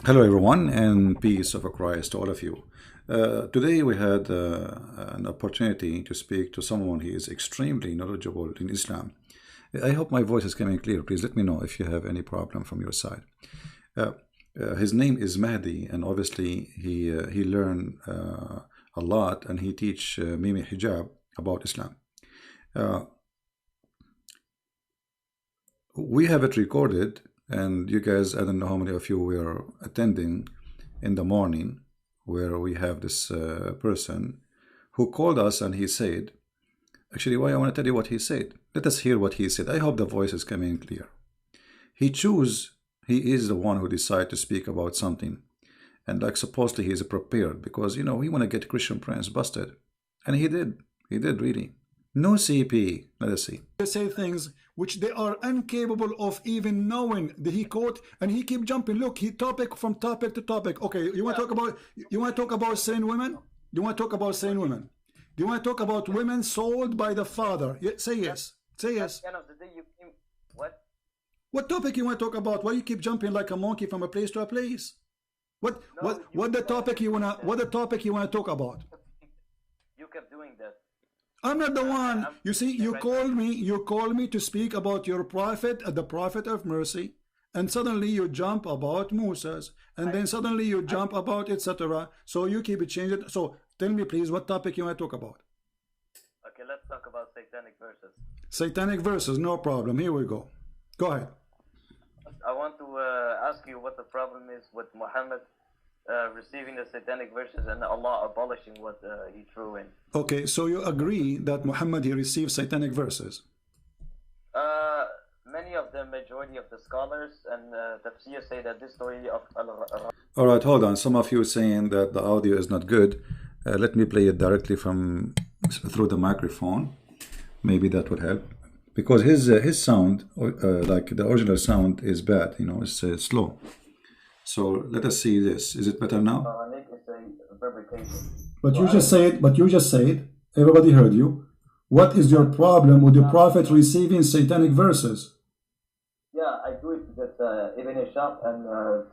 Hello everyone, and peace of Christ to all of you. Today we had an opportunity to speak to someone who is extremely knowledgeable in Islam. I hope my voice is coming clear. Please let me know if you have any problem from your side. His name is Mahdi, and obviously he learned a lot, and he teach Mimi Hijab about Islam. We have it recorded, and you guys, I don't know how many of you were attending in the morning, where we have this person who called us, and he said, actually, why I want to tell you what he said. Let us hear what he said. I hope the voice is coming clear. He is the one who decided to speak about something, and like supposedly he is prepared, because he want to get Christian Prince busted, and he did really. No CP. Let us see. They say things which they are incapable of even knowing. He quote, and he keep jumping. Look, he topic from topic to topic. Okay, you want to talk about sane women? You want to talk about sane women? Do you want to talk about women sold by the father? Say yes. Say yes. At the end of the day, you came, what? What topic you want to talk about? Why you keep jumping like a monkey from a place to a place? What the topic you wanna talk about? You kept doing that. I'm not the one. You see, you called me to speak about your prophet, the prophet of mercy, and suddenly you jump about Moses, and then suddenly you jump about etc. So you keep it changing. So tell me please, what topic you want to talk about? Okay, let's talk about satanic verses. Satanic verses, no problem. Here we go. Go ahead. I want to ask you what the problem is with Muhammad receiving the satanic verses and Allah abolishing what he threw in. Okay, so you agree that Muhammad, he received satanic verses? Many of the majority of the scholars and tafsir say that this story of All right, hold on. Some of you saying that the audio is not good. Let me play it directly through the microphone. Maybe that would help, because his sound, like the original sound, is bad. It's slow. So let us see this. Is it better now? Nick is a fabrication. But you just said, everybody heard you. What is your problem with the prophet receiving satanic verses? Yeah, I do it that Ibn Ishaq and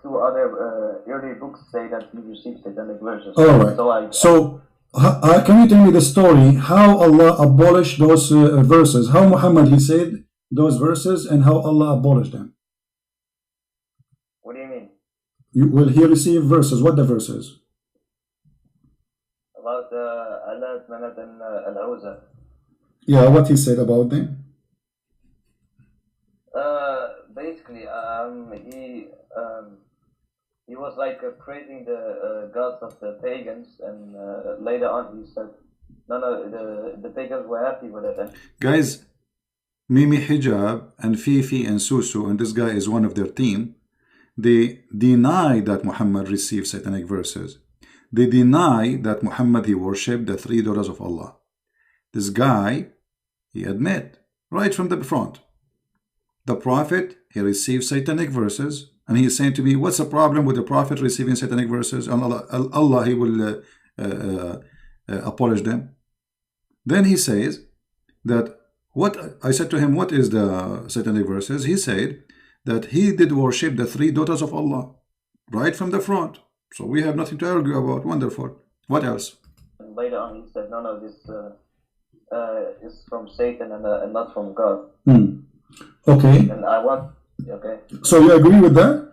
two other early books say that he received satanic verses. All right. So can you tell me the story, how Allah abolished those verses? How Muhammad, he said those verses, and how Allah abolished them? What do you mean? Will he receive verses? What the verses? About Allah, Manat, and Al-Awza. Yeah, what he said about them? Basically, he was like praising the gods of the pagans, and later on he said, no, the pagans were happy with it. Guys, Mimi Hijab and Fifi and Susu, and this guy is one of their team. They deny that Muhammad received satanic verses. They deny that Muhammad, he worshipped the three daughters of Allah. This guy, he admit right from the front, the prophet, he received satanic verses, and he is saying to me, what's the problem with the prophet receiving satanic verses? And Allah he will abolish them. Then he says that, what I said to him, what is the satanic verses? He said that he did worship the three daughters of Allah right from the front. So we have nothing to argue about. Wonderful. What else? And later on he said, no, this is from Satan and not from God. Okay. And I want, okay. So you agree with that?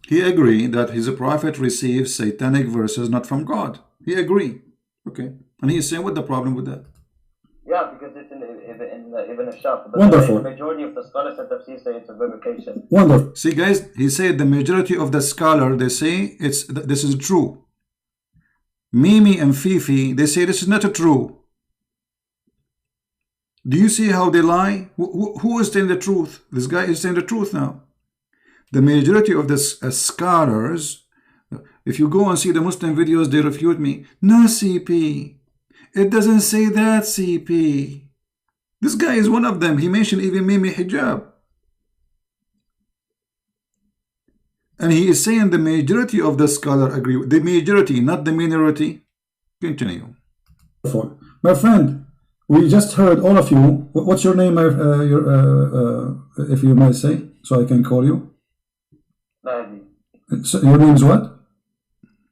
He agreed that his prophet received satanic verses not from God. He agreed. Okay. And he is saying, what the problem with that? Yeah, because it's in Ibn Ishaq. But Wonderful. The majority of the scholars at Tafsir say it's a fabrication. Wonderful. See, guys, he said the majority of the scholar, they say this is true. Mimi and Fifi, they say this is not true. Do you see how they lie? Who is telling the truth? This guy is telling the truth now. The majority of the scholars, if you go and see the Muslim videos, they refute me. No, CP. It doesn't say that, CP. This guy is one of them. He mentioned even Mimi Hijab. And he is saying the majority of the scholar agree with the majority, not the minority. Continue. My friend, we just heard all of you. What's your name, if you might say, so I can call you? Mahdi. So your name is what?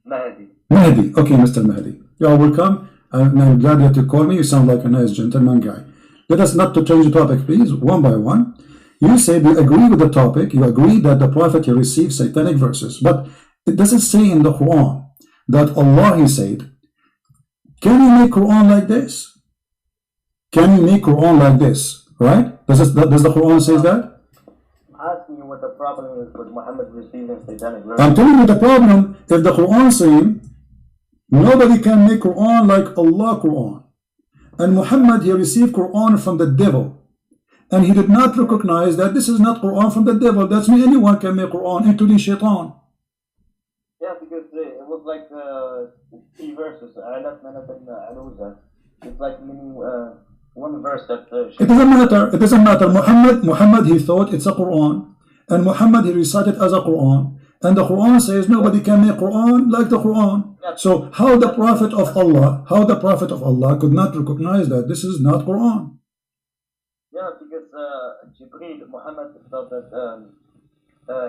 Mahdi. Mahdi. Okay, Mr. Mahdi. You are welcome. I'm glad that you called me. You sound like a nice gentleman guy. Let us not to change the topic, please, one by one. You said you agree with the topic. You agree that the Prophet he received satanic verses. But it doesn't say in the Quran that Allah, he said, can you make Quran like this? Can you make Quran like this? Right? Does the Quran say that? I'm asking you what the problem is with Muhammad receiving satanic verses. I'm telling you the problem. If the Quran saying nobody can make Quran like Allah Quran, and Muhammad he received Quran from the devil, and he did not recognize that this is not Quran from the devil. That's mean anyone can make Quran, including Shaitan. Yeah, because it was like 3 verses. It's like meaning one verse that. It doesn't matter. It doesn't matter. Muhammad he thought it's a Quran, and Muhammad he recited as a Quran, and the Quran says nobody can make Quran like the Quran. Yeah. So how the Prophet of Allah could not recognize that this is not Quran? Yeah, because Jibreel, Muhammad thought that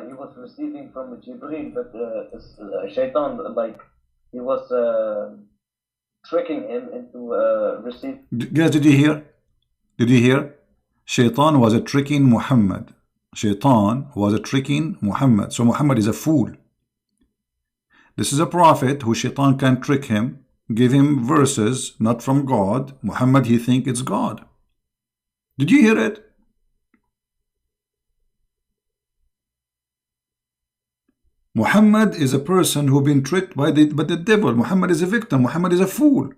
he was receiving from Jibreel, but Shaitan, like, he was tricking him into receiving. Guys, did you hear? Did you hear? Shaitan was a tricking Muhammad. Shaitan was a tricking Muhammad. So Muhammad is a fool. This is a prophet who Shaitan can trick him, give him verses not from God. Muhammad, he think it's God. Did you hear it? Muhammad is a person who been tricked by the devil. Muhammad is a victim. Muhammad is a fool.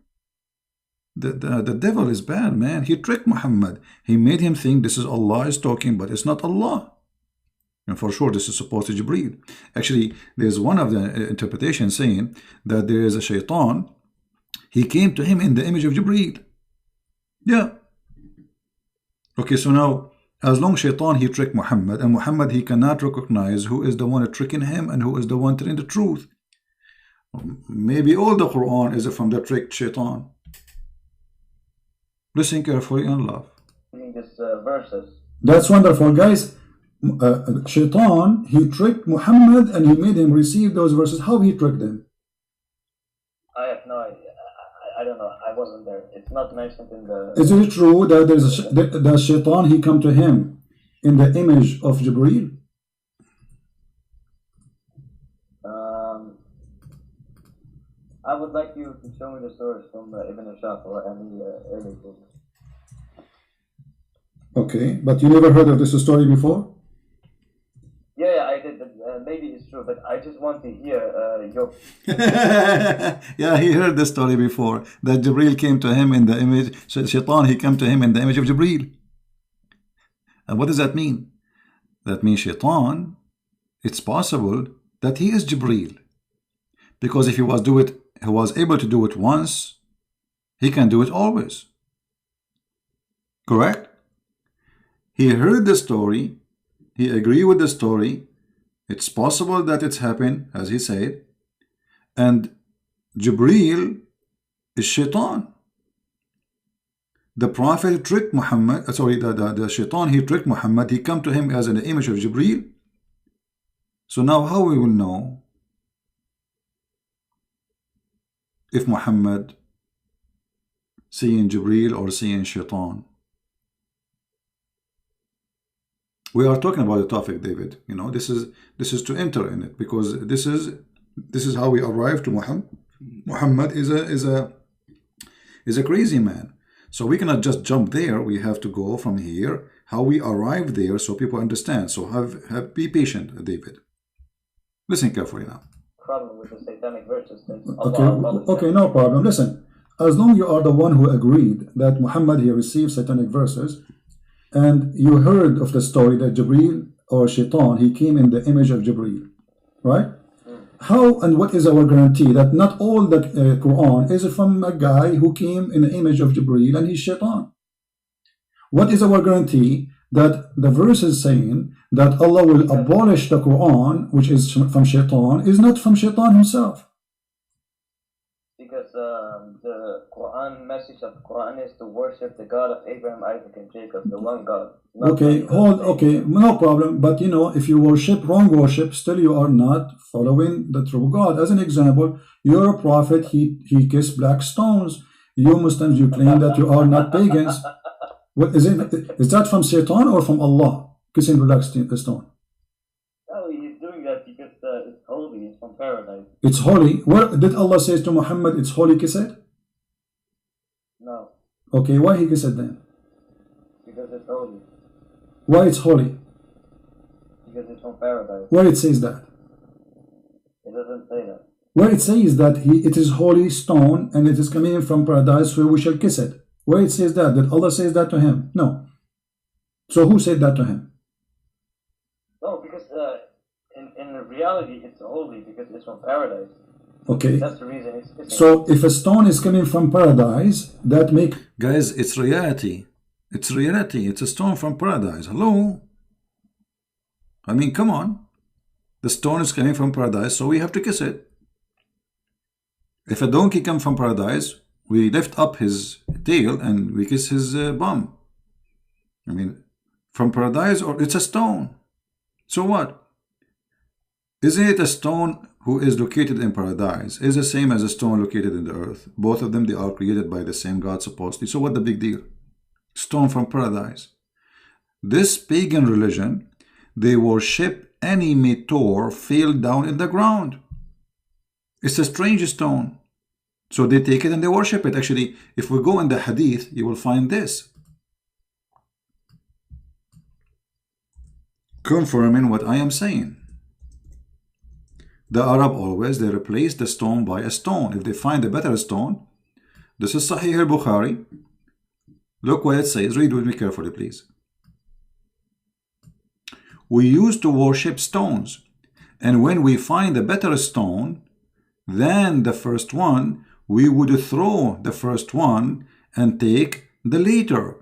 The devil is bad, man. He tricked Muhammad. He made him think this is Allah is talking, but it's not Allah. And for sure, this is supposed to Jibreel. Actually, there's one of the interpretations saying that there is a Shaitan. He came to him in the image of Jibreel. Yeah. Okay, so now, as long as Shaitan, he tricked Muhammad, and Muhammad, he cannot recognize who is the one tricking him and who is the one telling the truth. Maybe all the Quran is from the tricked Shaitan. Listen carefully and love. This verses. That's wonderful, guys. Shaitan, he tricked Muhammad and he made him receive those verses. How he tricked them? I have no idea. I don't know. I wasn't there. It's not mentioned in the. Is it true that that Shaitan he come to him in the image of Jibreel? I would like you to show me the source from Ibn Ashaq or any early book. Okay, but you never heard of this story before? Yeah, I did. Maybe it's true, but I just want to hear your. Yeah, he heard the story before that Jibreel came to him in the image. Shaitan, he came to him in the image of Jibreel. And what does that mean? That means Shaitan, it's possible that he is Jibreel, because if he was able to do it once, he can do it always. Correct? He heard the story. He agreed with the story. It's possible that it's happened, as he said. And Jibreel is Shaitan. The Prophet tricked Muhammad. The Shaitan, he tricked Muhammad. He come to him as an image of Jibreel. So now how we will know if Muhammad seeing Jibreel or seeing Shaitan? We are talking about the topic, David. You know, this is to enter in it, because this is how we arrive to Muhammad. Muhammad is a crazy man. So we cannot just jump there. We have to go from here, how we arrive there, so people understand. So be patient, David. Listen carefully now. Problem with the satanic verses. Okay, no problem. Listen, as long you are the one who agreed that Muhammad he received satanic verses, and you heard of the story that Jibreel or Shaitan, he came in the image of Jibreel, right? How and what is our guarantee that not all the Quran is from a guy who came in the image of Jibreel and he's Shaitan? What is our guarantee that the verse is saying that Allah will abolish the Quran, which is from Shaitan, is not from Shaitan himself? because the Quran message of the Quran is to worship the God of Abraham, Isaac, and Jacob, the one God. Okay, no problem. But you know, if you worship wrong worship, still you are not following the true God. As an example, you're a prophet, he kissed black stones. You Muslims, you claim that you are not pagans. What is it? Is that from Satan or from Allah? Kissing black stone. No, he's doing that because it's holy, it's from paradise. It's holy. Where did Allah say to Muhammad, it's holy, kiss it? No. Okay, why he kiss it then? Because it's holy. Why it's holy? Because it's from paradise. Where it says that? It doesn't say that. Where it says that it is holy stone and it is coming from paradise, so we shall kiss it. Where it says that? Did Allah says that to him? No. So who said that to him? No, because in reality it's holy because it's from paradise. Okay. That's the reason it's kissing. So if a stone is coming from paradise, that make... Guys, it's reality. It's reality. It's a stone from paradise. Hello? I mean, come on. The stone is coming from paradise, so we have to kiss it. If a donkey comes from paradise, we lift up his tail and we kiss his bum. I mean, from paradise, or it's a stone. So what? Isn't it a stone who is located in paradise is the same as a stone located in the earth? Both of them, they are created by the same God supposedly. So what the big deal? Stone from paradise. This pagan religion, they worship any meteor fell down in the ground. It's a strange stone. So they take it and they worship it. Actually, if we go in the hadith, you will find this. Confirming what I am saying. The Arab always, they replace the stone by a stone. If they find a better stone, this is Sahih al-Bukhari. Look what it says. Read with me carefully, please. We used to worship stones, and when we find a better stone than the first one, we would throw the first one and take the later.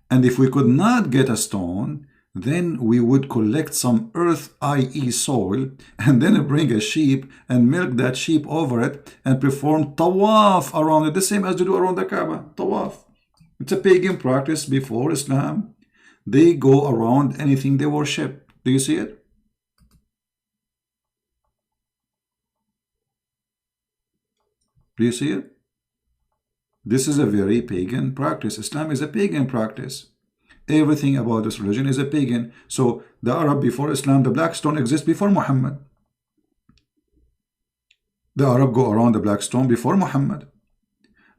And if we could not get a stone, then we would collect some earth, i.e. soil, and then bring a sheep and milk that sheep over it and perform tawaf around it, the same as they do around the Kaaba, tawaf. It's a pagan practice before Islam. They go around anything they worship. Do you see it? Do you see it? This is a very pagan practice. Islam is a pagan practice. Everything about this religion is a pagan. So the Arab before Islam, the black stone exists before Muhammad. The Arab go around the black stone before Muhammad.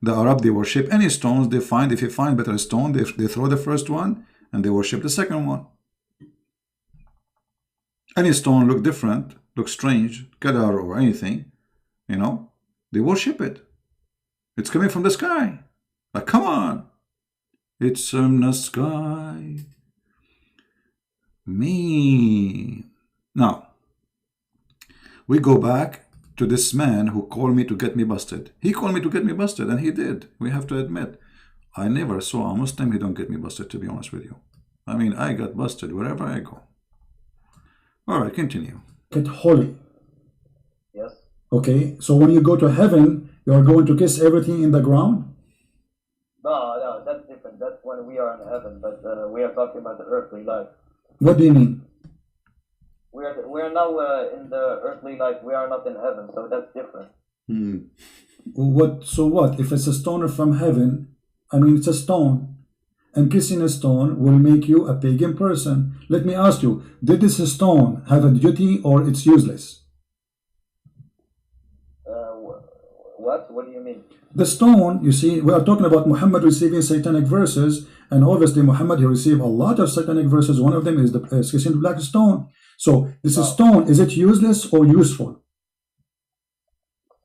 The Arab, they worship any stones they find. If they find better stone, they throw the first one and they worship the second one. Any stone look different, look strange, Qadar or anything, you know, they worship it. It's coming from the sky. Like, come on. It's from the sky. Me. Now, we go back to this man who called me to get me busted. He called me to get me busted, and he did. We have to admit. I never saw a Muslim who don't get me busted, to be honest with you. I mean, I got busted wherever I go. All right, continue. Get holy. Yes. Okay, so when you go to heaven, you are going to kiss everything in the ground? No, that's different. That's when we are in heaven, but we are talking about the earthly life. What do you mean? We are now in the earthly life. We are not in heaven, so that's different. What? So what? If it's a stone from heaven, I mean, it's a stone, and kissing a stone will make you a pagan person. Let me ask you, did this stone have a duty or it's useless? What do you mean? The stone, you see, we are talking about Muhammad receiving satanic verses, and obviously Muhammad, he received a lot of satanic verses. One of them is the kissing the black stone. So this stone, is it useless or useful?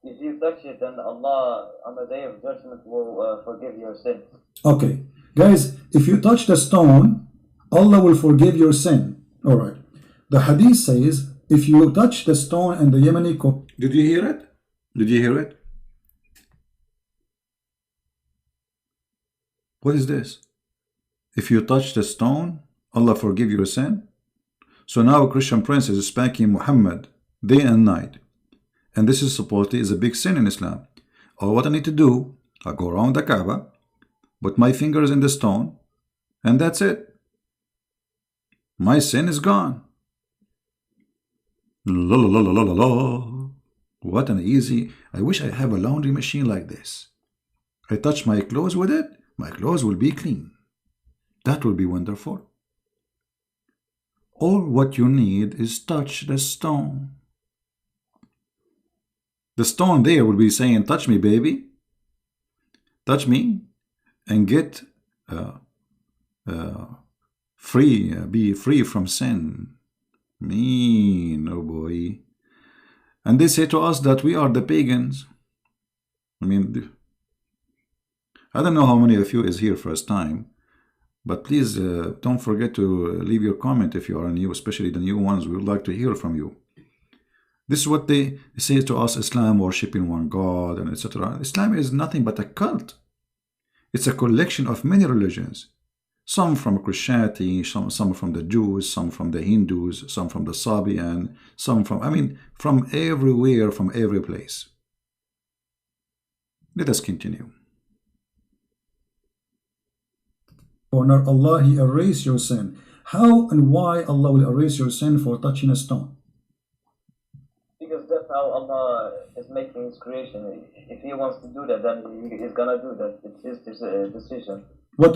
If you touch it, then Allah on the day of judgment will forgive your sins. Okay, guys, if you touch the stone, Allah will forgive your sin. All right. The hadith says, if you touch the stone and the Yemeni... Did you hear it? Did you hear it? What is this? If you touch the stone, Allah forgive your sin? So now a Christian prince is spanking Muhammad day and night. And this is supposedly is a big sin in Islam. All what I need to do, I go around the Kaaba, put my fingers in the stone, and that's it. My sin is gone. La la la la la la. What an easy. I wish I have a laundry machine like this. I touch my clothes with it, my clothes will be clean. That will be wonderful. All what you need is touch the stone. The stone there will be saying, touch me, baby. Touch me and get free, be free from sin. Mean, oh boy. And they say to us that we are the pagans. I mean, I don't know how many of you is here first time, but please don't forget to leave your comment if you are new, especially the new ones. We would like to hear from you. This is what they say to us: Islam, worshiping one God, and etc. Islam is nothing but a cult. It's a collection of many religions. Some from Christianity, some from the Jews, some from the Hindus, some from the Sabian, some from, I mean, from everywhere, from every place. Let us continue. Honor Allah, He erase your sin. How and why Allah will erase your sin for touching a stone? Because that's how Allah is making His creation. If He wants to do that, then He's gonna do that. It's His decision. What?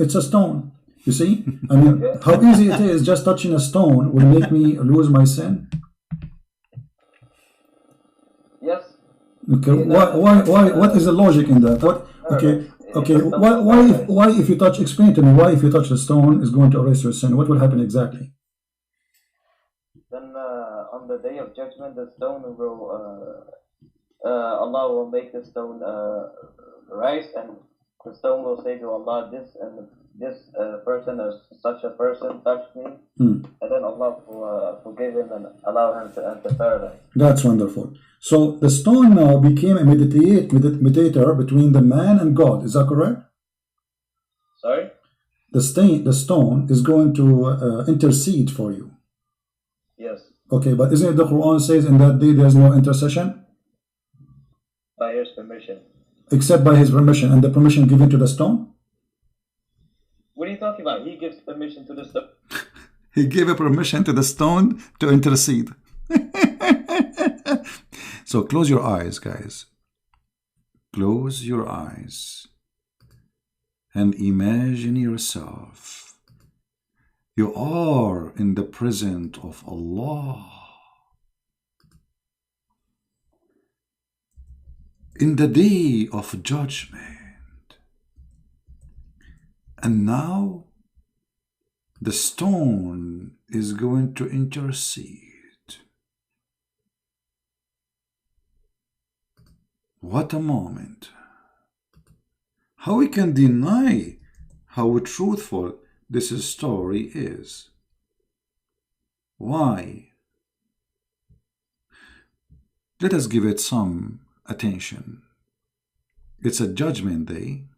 It's a stone. You see? I mean, how easy it is. Just touching a stone will make me lose my sin. Yes. Okay. Why? What is the logic in that? What? Okay. Okay. Why if you touch? Explain to me why if you touch the stone is going to erase your sin. What will happen exactly? Then on the day of judgment, the stone will Allah will make the stone rise, and the stone will say to Allah, this person or such a person touched me, and then Allah will forgive him and allow him to enter paradise. That's wonderful. So the stone now became a mediator between the man and God. Is that correct? Sorry? The stone is going to intercede for you. Yes. Okay, but isn't it the Quran says in that day there's no intercession? By His permission. Except by His permission, and the permission given to the stone? What are you talking about? He gives permission to the stone. He gave a permission to the stone to intercede. So close your eyes, guys. Close your eyes and imagine yourself. You are in the presence of Allah. In the day of judgment. And now the stone is going to intercede. What a moment. How we can deny how truthful this story is? Why? Let us give it some attention. It's a judgment day.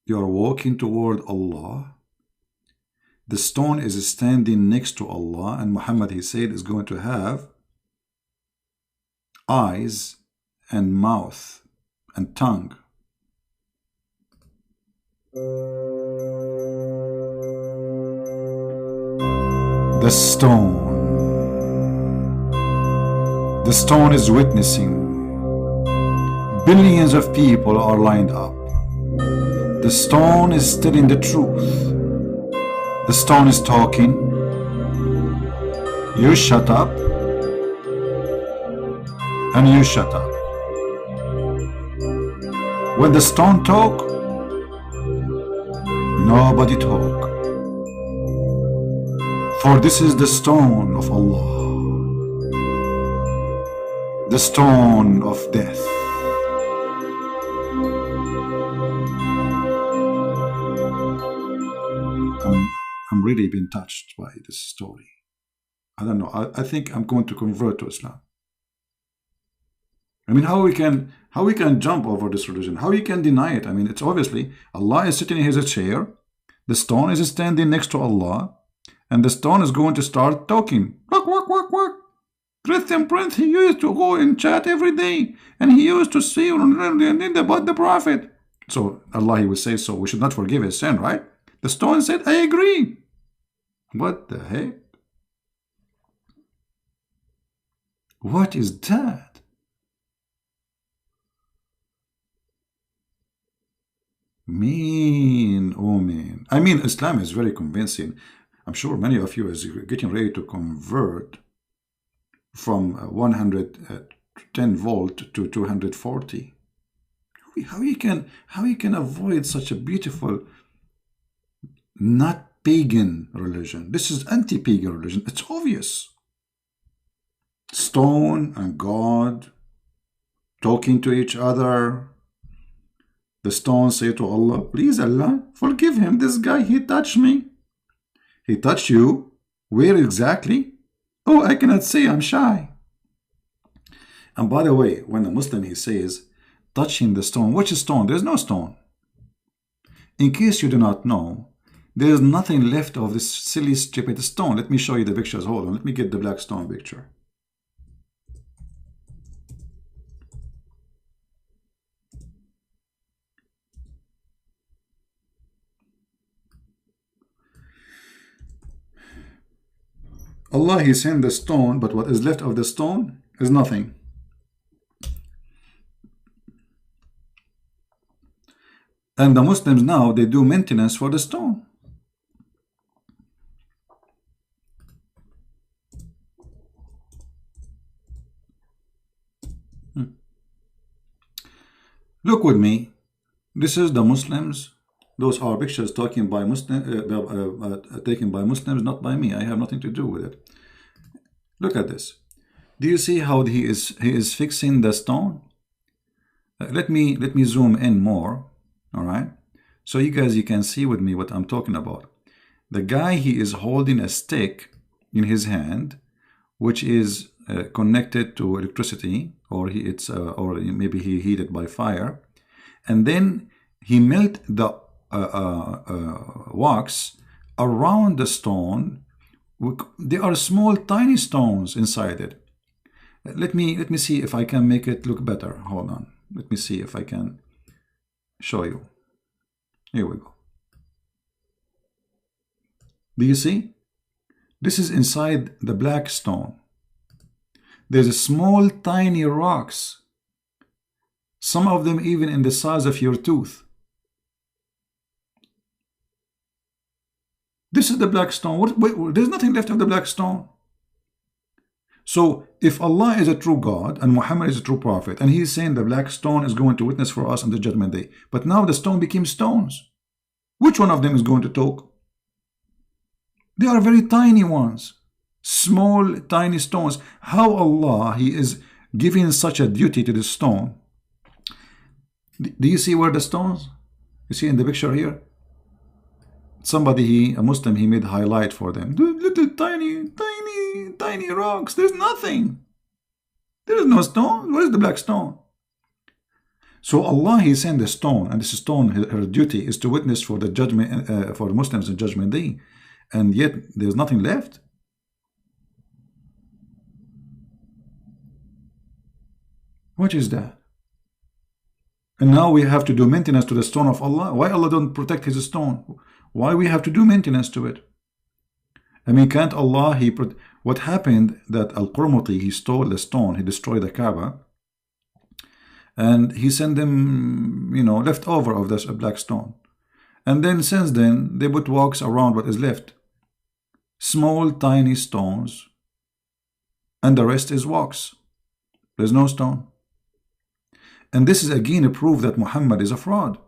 You are walking toward Allah. The stone is standing next to Allah, and Muhammad, he said, is going to have eyes and mouth and tongue. The stone is witnessing. Billions of people are lined up. The stone is telling the truth. The stone is talking. You shut up. And you shut up. When the stone talk, nobody talk. For this is the stone of Allah. The stone of death. I'm really been touched by this story. I don't know. I think I'm going to convert to Islam. I mean, how we can jump over this religion? How you can deny it? I mean, it's obviously Allah is sitting in His chair. The stone is standing next to Allah, and the stone is going to start talking. Quack, quack, quack, quack. Muslim prince, he used to go and chat every day, and he used to see about the Prophet. So Allah, he will say, so we should not forgive his sin, right? The stone said, I agree. What the heck? What is that? Mean, oh man. I mean, Islam is very convincing. I'm sure many of you is getting ready to convert from 110 volt to 240. How you can avoid such a beautiful, not pagan religion? This is anti-pagan religion. It's obvious. Stone and God talking to each other. The stone say to Allah, please Allah, forgive him. This guy, he touched me. He touched you? Where exactly? Oh, I cannot say, I'm shy. And by the way, when a Muslim, he says, touching the stone, which stone? There's no stone. In case you do not know, there is nothing left of this silly, stupid stone. Let me show you the pictures. Hold on. Let me get the black stone picture. Allah, he sent the stone, but what is left of the stone is nothing. And the Muslims now, they do maintenance for the stone. Look with me. This is the Muslims. Those are pictures taken by Muslims, not by me. I have nothing to do with it. Look at this. Do you see how he is fixing the stone? Let me zoom in more. All right. So you guys, you can see with me what I'm talking about. The guy, he is holding a stick in his hand, which is connected to electricity, or maybe he heated by fire, and then he melt the wax around the stone. There are small, tiny stones inside it. Let me see if I can make it look better. Hold on. Let me see if I can show you. Here we go. Do you see? This is inside the black stone. There's a small, tiny rocks. Some of them even in the size of your tooth. This is the black stone. There's nothing left of the black stone. So if Allah is a true God and Muhammad is a true prophet, and he's saying the black stone is going to witness for us on the judgment day, but now the stone became stones, which one of them is going to talk? They are very tiny ones, small, tiny stones. How Allah, he is giving such a duty to the stone? Do you see where the stones? You see in the picture here? Somebody, a Muslim, he made highlight for them. The little tiny rocks. There's nothing. There is no stone. Where is the black stone? So Allah, he sent the stone, and this stone, her duty is to witness for the judgment, for the Muslims in Judgment Day, and yet there's nothing left. What is that? And now we have to do maintenance to the stone of Allah. Why Allah don't protect his stone? Why we have to do maintenance to it? I mean, can't Allah, what happened that Al-Qurmuti, he stole the stone, he destroyed the Kaaba, and he sent them, leftover of this black stone. And then since then, they put walks around what is left. Small, tiny stones, and the rest is walks. There's no stone. And this is again a proof that Muhammad is a fraud.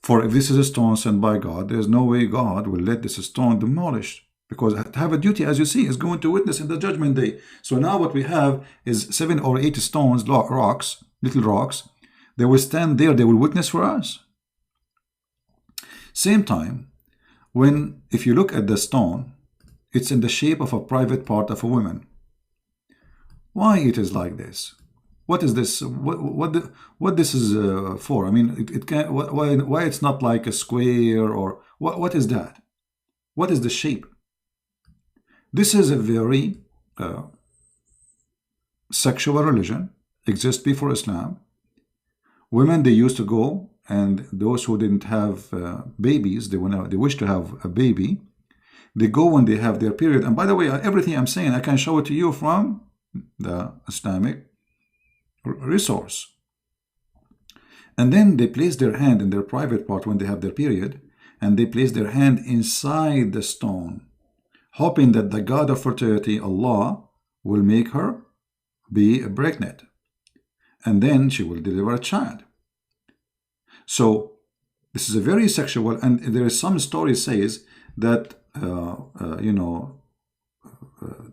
For if this is a stone sent by God, there is no way God will let this stone demolished, because to have a duty, as you see, is going to witness in the judgment day. So now what we have is 7 or 8 stones, rocks, little rocks. They will stand there, they will witness for us. Same time, if you look at the stone, it's in the shape of a private part of a woman. Why it is like this? What is this? What this is for? I mean, it can. Why it's not like a square, or what is that? What is the shape? This is a very sexual religion exists before Islam. Women, they used to go, and those who didn't have babies, they wish to have a baby, they go when they have their period. And by the way, everything I'm saying, I can show it to you from the Islamic resource. And then they place their hand in their private part when they have their period, and they place their hand inside the stone, hoping that the God of fertility, Allah, will make her be pregnant, and then she will deliver a child. So this is a very sexual, and there is some story says that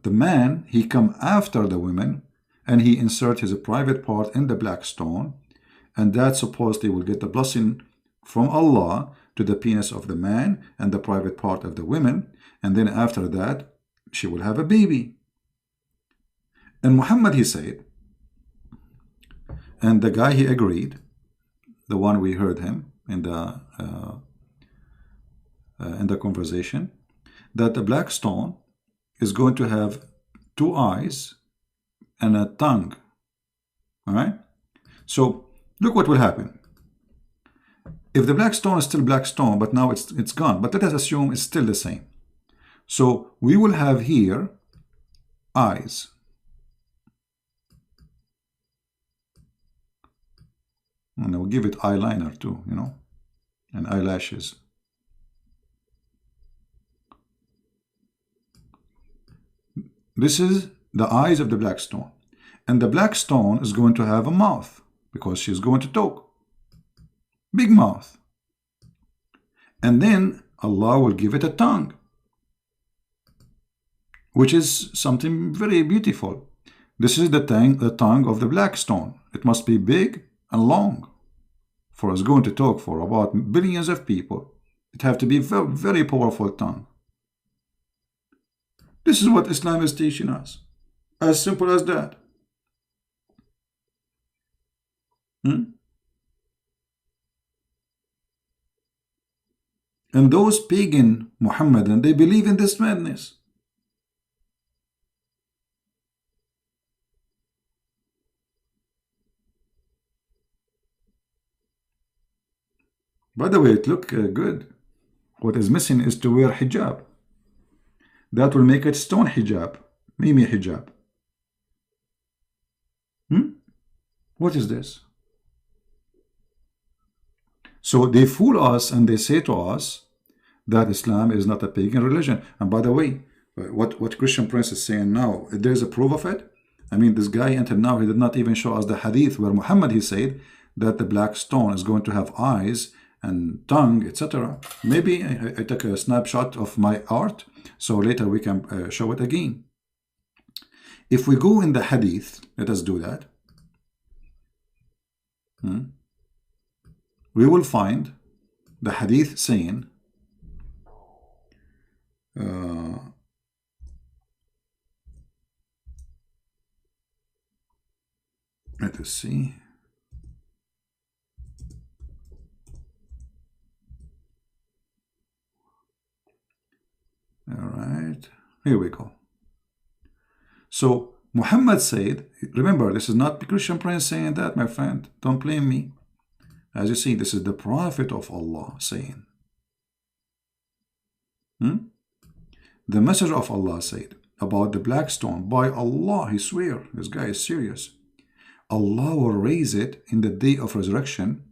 the man, he come after the women, and he insert his private part in the black stone, and that supposedly will get the blessing from Allah to the penis of the man and the private part of the women, and then after that she will have a baby. And Muhammad, he said, and the guy, he agreed, the one we heard him in the conversation, that the black stone is going to have 2 eyes and a tongue. All right? So look what will happen. If the black stone is still black stone, but now it's gone, but let us assume it's still the same. So we will have here eyes. And I will give it eyeliner too, and eyelashes. This is the eyes of the black stone. And the black stone is going to have a mouth, because she's going to talk. Big mouth. And then Allah will give it a tongue, which is something very beautiful. This is the tongue of the black stone. It must be big and long, for it's going to talk for about billions of people. It have to be very, very powerful tongue. This is what Islam is teaching us. As simple as that. And those pagan Muhammadan, they believe in this madness. By the way, it look good. What is missing is to wear hijab. That will make it stone hijab, Mimi hijab. What is this? So they fool us and they say to us that Islam is not a pagan religion. And by the way, what Christian Prince is saying now, there's a proof of it. I mean, this guy until now, he did not even show us the hadith where Muhammad, he said that the black stone is going to have eyes and tongue, etc. Maybe I took a snapshot of my art, so later we can show it again. If we go in the hadith, let us do that. We will find the hadith saying, let us see. All right, here we go. So Muhammad said, remember, this is not Christian Prince saying that, my friend. Don't blame me. As you see, this is the Prophet of Allah saying. The Messenger of Allah said about the black stone, by Allah, he swear, this guy is serious. Allah will raise it in the day of resurrection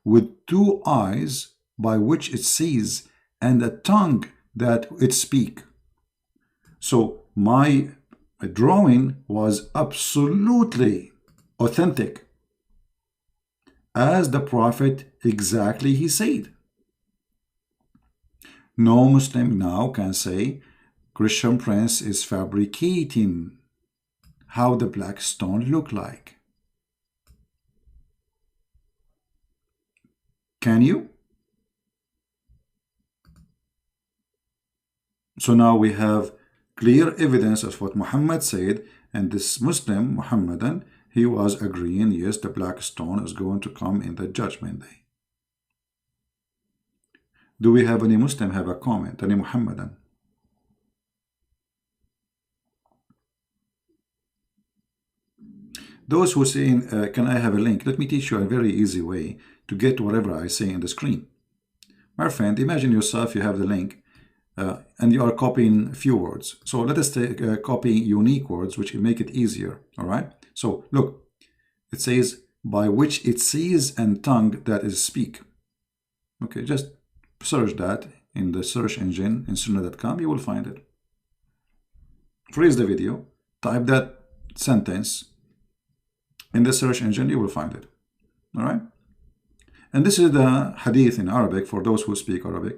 with 2 eyes by which it sees and a tongue that it speak. So my drawing was absolutely authentic, as the Prophet exactly he said. No Muslim now can say Christian Prince is fabricating how the black stone look like. Can you? So now we have clear evidence of what Muhammad said, and this Muslim, Muhammadan, he was agreeing, yes, the black stone is going to come in the judgment day. Do we have any Muslim have a comment, any Muhammadan? Those who say, can I have a link? Let me teach you a very easy way to get whatever I say in the screen. My friend, imagine yourself, you have the link, and you are copying a few words. So let us copy unique words, which will make it easier. All right. So look, it says, by which it sees and tongue that is speak. Okay, just search that in the search engine in sunnah.com, you will find it. Freeze the video, type that sentence in the search engine, you will find it. All right. And this is the hadith in Arabic for those who speak Arabic.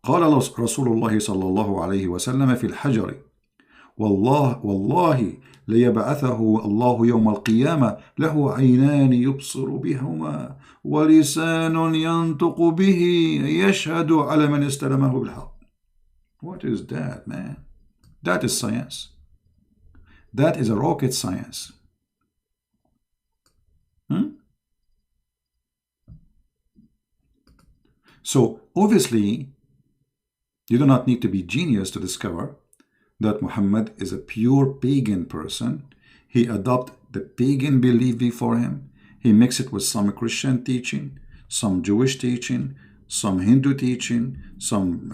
قال رسول الله صلى الله عليه وسلم في الحجر والله ليبعثه الله يوم القيامة له عينان يبصر بهما ولسان ينطق به يشهد على من استلمه بالحق. What is that, man? That is science. That is a rocket science. So obviously, you do not need to be genius to discover that Muhammad is a pure pagan person. He adopted the pagan belief before him. He mixed it with some Christian teaching, some Jewish teaching, some Hindu teaching, some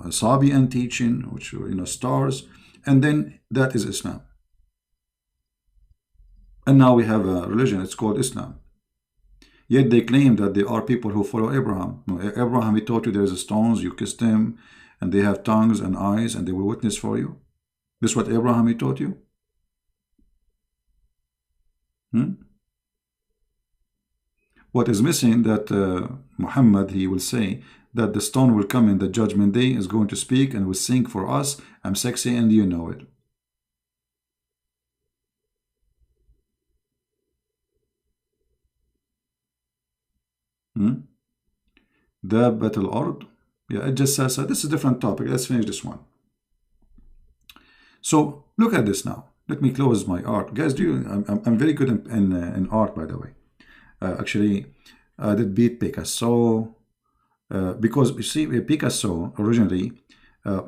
Sabian teaching, which stars, and then that is Islam. And now we have a religion, it's called Islam. Yet they claim that they are people who follow Abraham. No, Abraham, he taught you there's stones, you kissed them, and they have tongues and eyes, and they will witness for you. This is what Abraham, he taught you? What is missing that Muhammad, he will say that the stone will come in the judgment day, is going to speak and will sing for us, I'm sexy and you know it. دابة الأرض. Yeah, it just says this is a different topic. Let's finish this one. So look at this now. Let me close my art, guys. I'm very good in art, by the way. Actually, I did beat Picasso because you see, Picasso originally,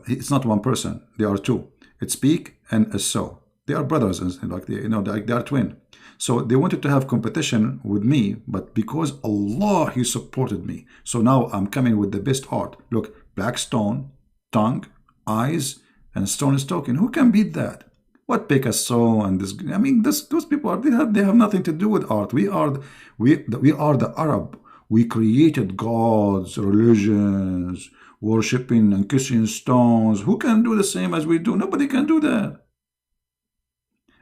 it's not one person. There are two. It's Pic and Asso. They are brothers, and like they are twin. So they wanted to have competition with me, but because Allah, He supported me. So now I'm coming with the best art. Look, black stone, tongue, eyes, and stone is talking. Who can beat that? What Picasso and this? I mean, those people are they have nothing to do with art. We are the Arab. We created gods, religions, worshipping and kissing stones. Who can do the same as we do? Nobody can do that.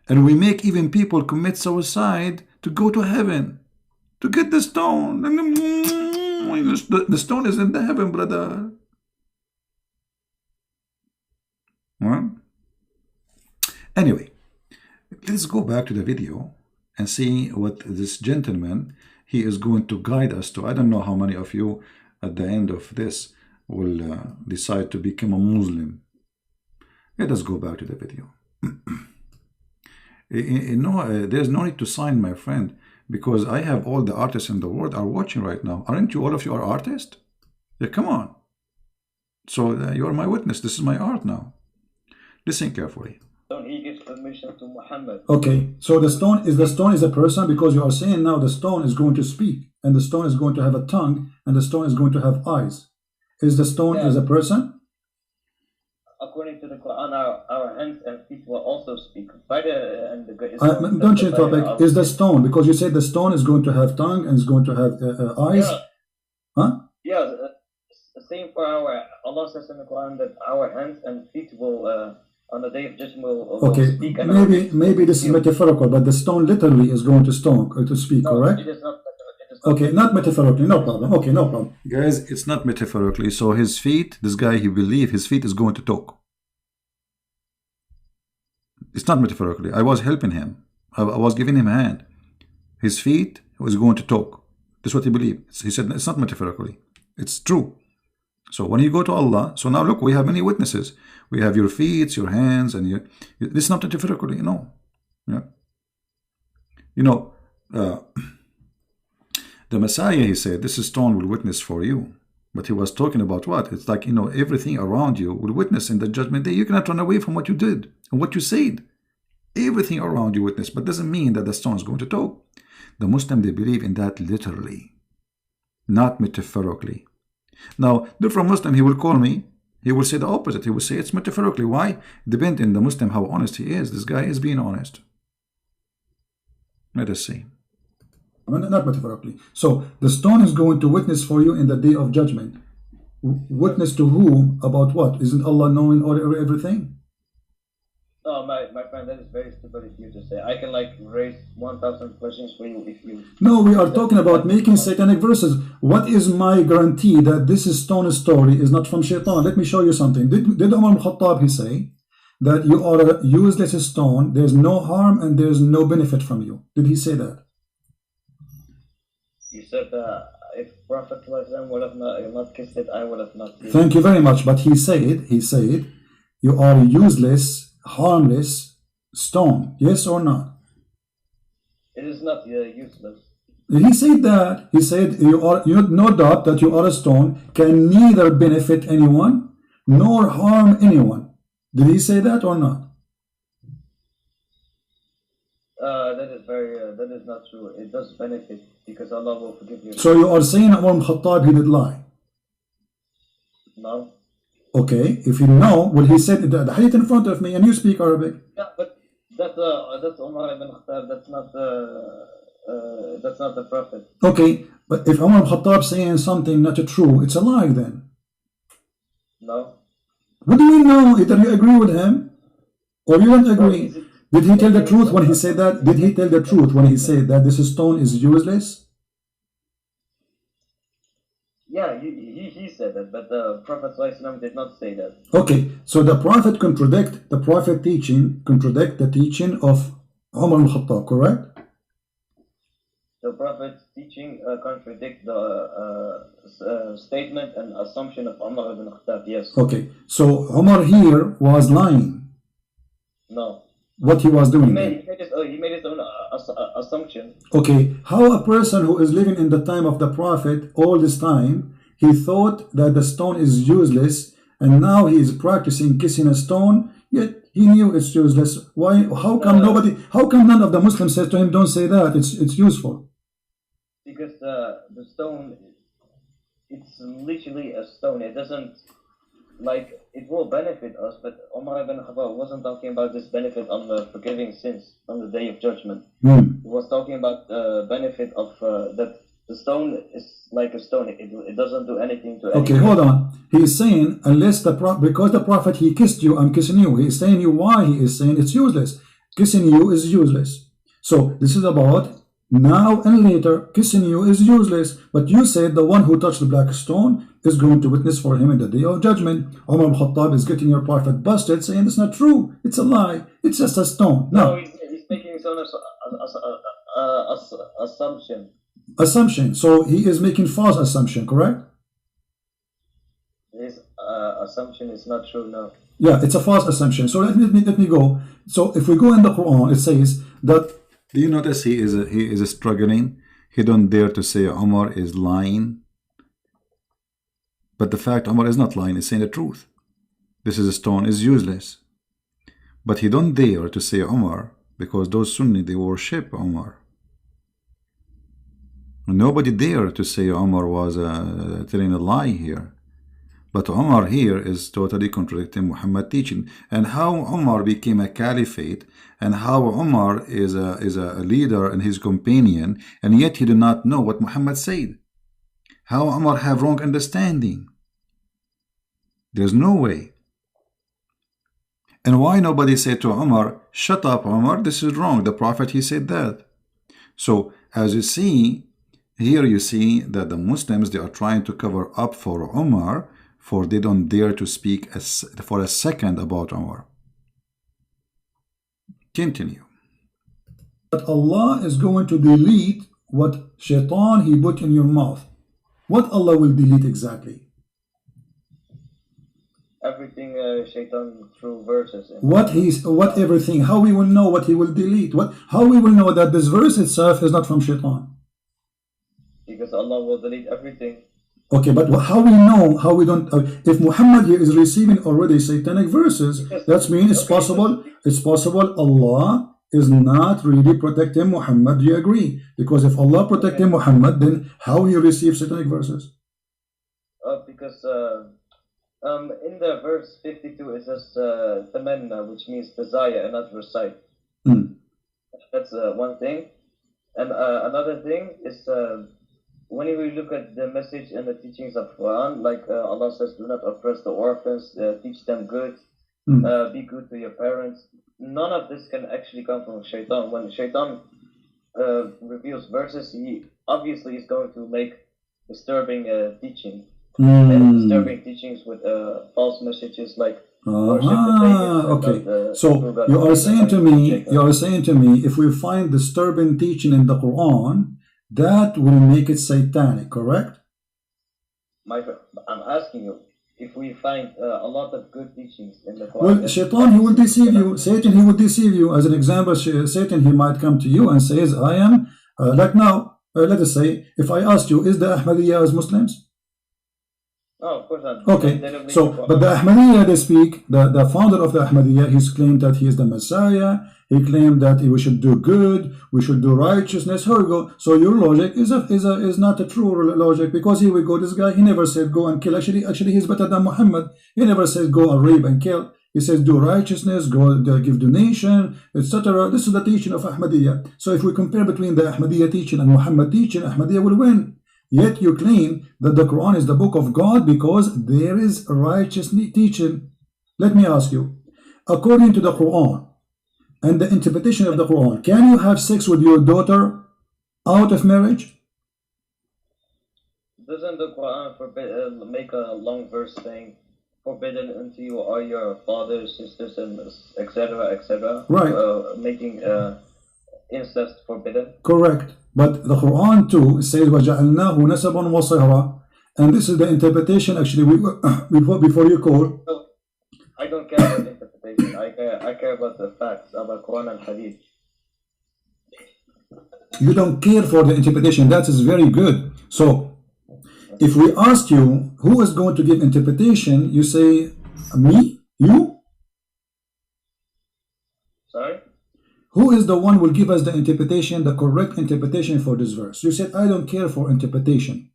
And we make even people commit suicide to go to heaven, to get the stone. The stone is in the heaven, brother. Well, anyway, let's go back to the video and see what this gentleman, he is going to guide us to. I don't know how many of you at the end of this will decide to become a Muslim. Let us go back to the video. There's no need to sign, my friend, because I have all the artists in the world are watching right now. Aren't you, all of you are artists? Yeah, come on. So you are my witness. This is my art now. Listen carefully. He gives permission to Muhammad. Okay, so the stone is a person, because you are saying now the stone is going to speak, and the stone is going to have a tongue, and the stone is going to have eyes. Is the stone is a person? According to the Quran, our hands and feet will also speak. Don't change topic. Is the stone, because you said the stone is going to have tongue and is going to have eyes? Yeah. Huh? Yeah, same for Allah says in the Quran that our hands and feet will, on the day of judgment, will speak. And maybe this is metaphorical, but the stone literally is going to speak, no, correct? It is not. Okay, not metaphorically, no problem. Okay, no problem. Guys, it's not metaphorically. So his feet, this guy, he believes his feet is going to talk. It's not metaphorically. I was helping him. I was giving him a hand. His feet was going to talk. That's what he believed. He said it's not metaphorically. It's true. So when you go to Allah, so now look, we have many witnesses. We have your feet, your hands, and this is not metaphorically, no. Yeah. The Messiah, he said, this stone will witness for you. But he was talking about what? It's like, everything around you will witness in the judgment day. You cannot run away from what you did and what you said. Everything around you witness, but doesn't mean that the stone is going to talk. The Muslim, they believe in that literally, not metaphorically. Now, different Muslim, he will call me, he will say the opposite. He will say it's metaphorically. Why? Depending on the Muslim, how honest he is. This guy is being honest. Let us see. Not metaphorically. So the stone is going to witness for you in the day of judgment. Witness to whom? About what? Isn't Allah knowing everything? No, my friend, that is very stupid of you to say. I can like raise 1,000 questions for you if you... No, we are talking about making satanic verses. What is my guarantee that this stone story is not from Shaitan? Let me show you something. Did Umar al-Khattab, he say that you are a useless stone, there's no harm and there's no benefit from you? Did he say that? You said if Prophet would have not kissed it, I would have not kissed it. Thank you very much. But he said, you are a useless, harmless stone. Yes or not? It is not useless. He said that. He said, you no doubt that you are a stone, can neither benefit anyone nor harm anyone. Did he say that or not? That is not true. It does benefit because Allah will forgive you. So you are saying Umar al-Khattab, he did lie? No. Okay, if you know, well, he said the hadith in front of me and you speak Arabic. Yeah, but that's Umar ibn Khattab. That's not the Prophet. Okay, but if Umar al-Khattab saying something not true, it's a lie then. No. What do you know? Either you agree with him or you don't agree. Did he tell the truth when he said that? Did he tell the truth when he said that this stone is useless? Yeah, he said that, but the Prophet did not say that. Okay, so the Prophet contradict the teaching of Umar al-Khattab, correct? The Prophet's teaching contradict the statement and assumption of Umar ibn Khattab, yes. Okay, so Umar here was lying. No. What he was doing? He made his own assumption. Okay, how a person who is living in the time of the Prophet all this time, he thought that the stone is useless, and now he is practicing kissing a stone, yet he knew it's useless. Why? How come none of the Muslims said to him, don't say that, it's useful? Because the stone, it's literally a stone. It doesn't, like, it will benefit us, but Umar ibn Khattab wasn't talking about this benefit on the forgiving sins on the day of judgment. He was talking about the benefit of that the stone is like a stone. It doesn't do anything to anyone. Okay, hold on. He is saying, because the Prophet, he kissed you, I'm kissing you. He is saying you why he is saying it's useless. Kissing you is useless. So this is about now and later, kissing you is useless. But you said the one who touched the black stone is going to witness for him in the day of judgment. Umar al-Khattab is getting your Prophet busted, saying it's not true. It's a lie. It's just a stone. No, he's making his own assumption. Assumption. So he is making false assumption, correct? His assumption is not true, no. Yeah, it's a false assumption. So let me go. So if we go in the Quran, it says that. Do you notice he is struggling? He don't dare to say Umar is lying. But the fact Umar is not lying, is saying the truth. This is a stone is useless. But he don't dare to say Umar because those Sunni, they worship Umar. Nobody dare to say Umar was telling a lie here. But Umar here is totally contradicting Muhammad's teaching. And how Umar became a caliphate, and how Umar is a leader and his companion, and yet he did not know what Muhammad said. How Umar have wrong understanding. There's no way. And why nobody said to Umar, shut up Umar, this is wrong. The Prophet, he said that. So as you see, here you see that the Muslims, they are trying to cover up for Umar, for they don't dare to speak for a second about Umar. Continue. But Allah is going to delete what Shaitan he put in your mouth. What Allah will delete exactly? Everything Shaitan through verses. What everything? How we will know what he will delete? How we will know that this verse itself is not from Shaitan? Because Allah will delete everything. Okay, but how we know, how we don't, if Muhammad here is receiving already satanic verses, that means it's possible Allah is not really protecting Muhammad. Do you agree? Because if Allah protecting Muhammad, then how he receives satanic verses? Because in the verse 52 it says tamanna, which means desire and not recite. That's one thing. And another thing is when we look at the message and the teachings of Quran, like Allah says, do not oppress the orphans, teach them good, be good to your parents. None of this can actually come from Shaitan. When Shaitan reveals verses, he obviously is going to make disturbing teaching. And disturbing teachings with false messages like okay. So you are saying to me, if we find disturbing teaching in the Quran, that will make it satanic, correct? I'm asking you, if we find a lot of good teachings in the Quran. Well, Shaitan, he will deceive you. Satan, he will deceive you. As an example, Satan, he might come to you and says, I am, like now, let us say, if I asked you, is the Ahmadiyya as Muslims? Oh, of course not. Okay, so, but the Ahmadiyya, they speak, the founder of the Ahmadiyya, he's claimed that he is the Messiah, he claimed that we should do good, we should do righteousness. Here we go. So your logic is not a true logic, because here we go, this guy, he never said go and kill. Actually he's better than Muhammad. He never says go and rape and kill. He says do righteousness, go give donation, etc. This is the teaching of Ahmadiyya. So if we compare between the Ahmadiyya teaching and Muhammad teaching, Ahmadiyya will win. Yet you claim that the Quran is the book of God because there is righteous teaching. Let me ask you, according to the Quran and the interpretation of the Quran, can you have sex with your daughter out of marriage? Doesn't the Quran forbid, make a long verse saying, forbidden unto you are your fathers, sisters, and etc., right? Making incest forbidden. Correct. But the Quran too says وَجَعَلْنَاهُ نَسَبًا وَصِهْرًا, and this is the interpretation actually before you call. I don't care about interpretation. I care about the facts about Quran and Hadith. You don't care for the interpretation. That is very good. So if we asked you who is going to give interpretation, you say me, you. Sorry? Who is the one who will give us the interpretation, the correct interpretation for this verse? You said, I don't care for interpretation.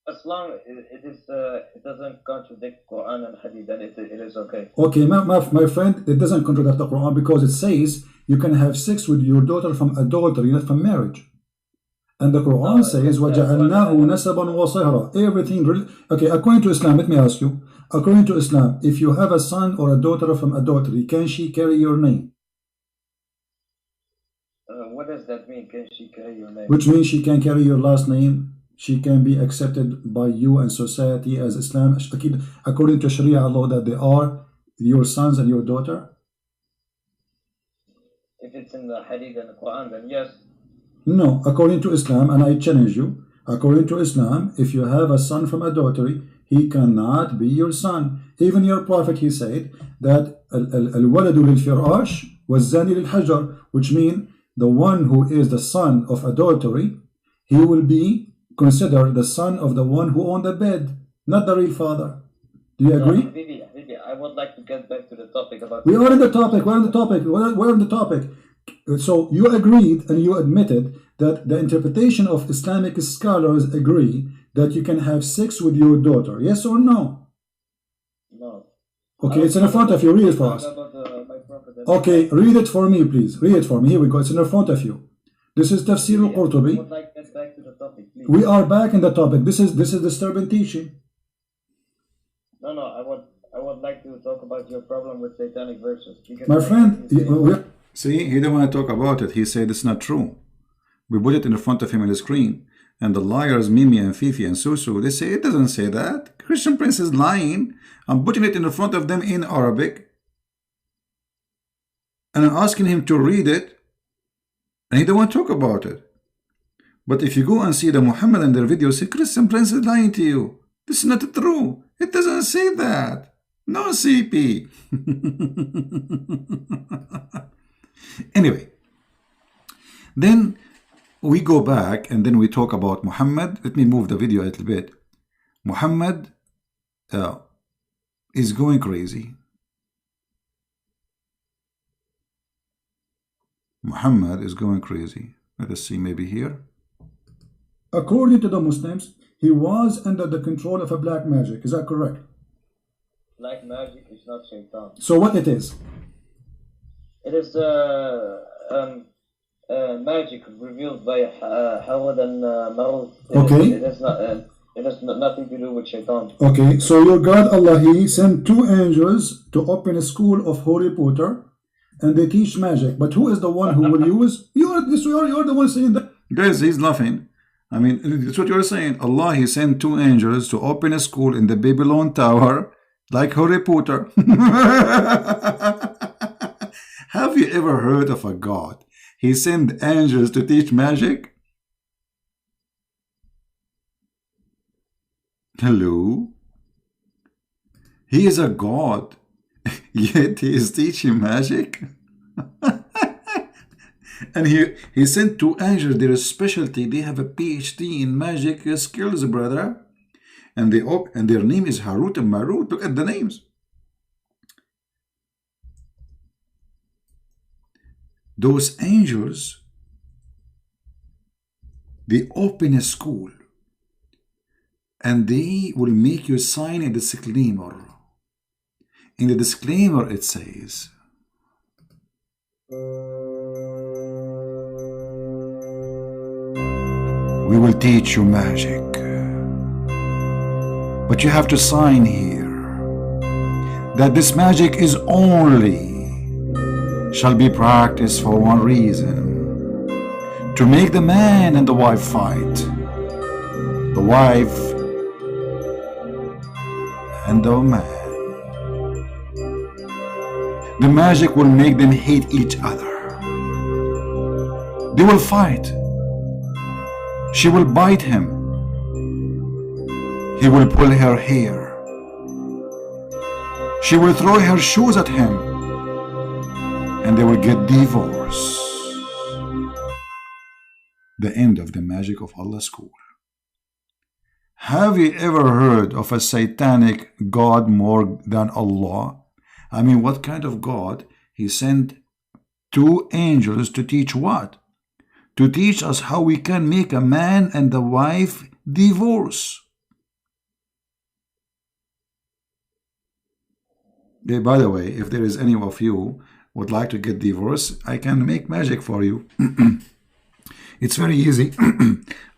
As long as it doesn't contradict Quran and Hadith, then it is okay. Okay, my friend, it doesn't contradict the Quran because it says you can have sex with your daughter from adultery, not from marriage. And the Quran says, وَجَعَلْنَاهُ نَسَبًا وَصِهْرًا. Everything. Okay, according to Islam, let me ask you. According to Islam, if you have a son or a daughter from adultery, can she carry your name? What does that mean? Can she carry your name? Which means she can carry your last name. She can be accepted by you and society as Islam. According to Sharia law, that they are your sons and your daughter. If it's in the Hadith and the Quran, then yes. No, according to Islam, and I challenge you, according to Islam, if you have a son from adultery, he cannot be your son. Even your Prophet, he said that al-waladu lil-firash wal-zani lil-hajar, which means the one who is the son of adultery, he will be considered the son of the one who owned the bed, not the real father. Do you agree? Vivi, I would like to get back to the topic about... We are in the topic. We're on the topic. So you agreed and you admitted that the interpretation of Islamic scholars agree that you can have sex with your daughter. Yes or no? No. Okay, it's in front of you. Read it for us. Okay, read it for me, please. Read it for me. Here we go. It's in front of you. This is Tafsir al-Qurtubi. I would like to get back to the topic, please. We are back in the topic. This is disturbing teaching. No, I would like to talk about your problem with satanic verses. My friend, see, he didn't want to talk about it. He said it's not true. We put it in front of him on the screen. And the liars, Mimi and Fifi and Susu, they say it doesn't say that. Christian Prince is lying. I'm putting it in front of them in Arabic. And I'm asking him to read it. And he don't want to talk about it. But if you go and see the Muhammad and their videos, say Christian Prince is lying to you. This is not true. It doesn't say that. No CP. Anyway. Then we go back and then we talk about Muhammad. Let me move the video a little bit. Muhammad is going crazy. Muhammad is going crazy. Let us see, maybe here. According to the Muslims, he was under the control of a black magic. Is that correct? Black magic is not shaitan. So what it is? It is magic revealed by Hawad and Marut. Okay. It has nothing to do with shaitan. Okay, so your God Allah, He sent 2 angels to open a school of Harry Potter, and they teach magic. But who is the one who will use? You're the one saying that. Guys, he's laughing. I mean, it's what you're saying. Allah, He sent 2 angels to open a school in the Babylon Tower, like Harry Potter. Have you ever heard of a God? He sent angels to teach magic? Hello? He is a God, yet He is teaching magic? And he sent 2 angels, their specialty, they have a PhD in magic skills, brother. And their name is Harut and Marut. Look at the names. Those angels, they open a school and they will make you sign a disclaimer. In the disclaimer it says, we will teach you magic, but you have to sign here that this magic is only shall be practiced for one reason: to make the man and the wife fight, the wife and the man. The magic will make them hate each other. They will fight. She will bite him. He will pull her hair. She will throw her shoes at him, and they will get divorced. The end of the magic of Allah school. Have you ever heard of a satanic God more than Allah? I mean, what kind of God? He sent 2 angels to teach what? To teach us how we can make a man and a wife divorce. By the way, if there is any of you would like to get divorced, I can make magic for you. It's very easy.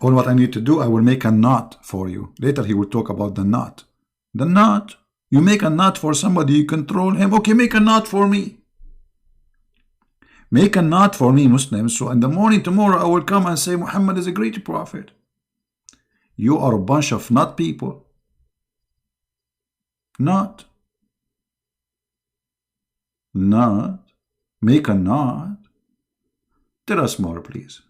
All what I need to do, I will make a knot for you. Later he will talk about the knot. The knot. You make a knot for somebody, you control him. Okay, make a knot for me. Make a knot for me, Muslims. So in the morning tomorrow, I will come and say, Muhammad is a great prophet. You are a bunch of knot people. Knot. Knot. Make a knot. Tell us more, please.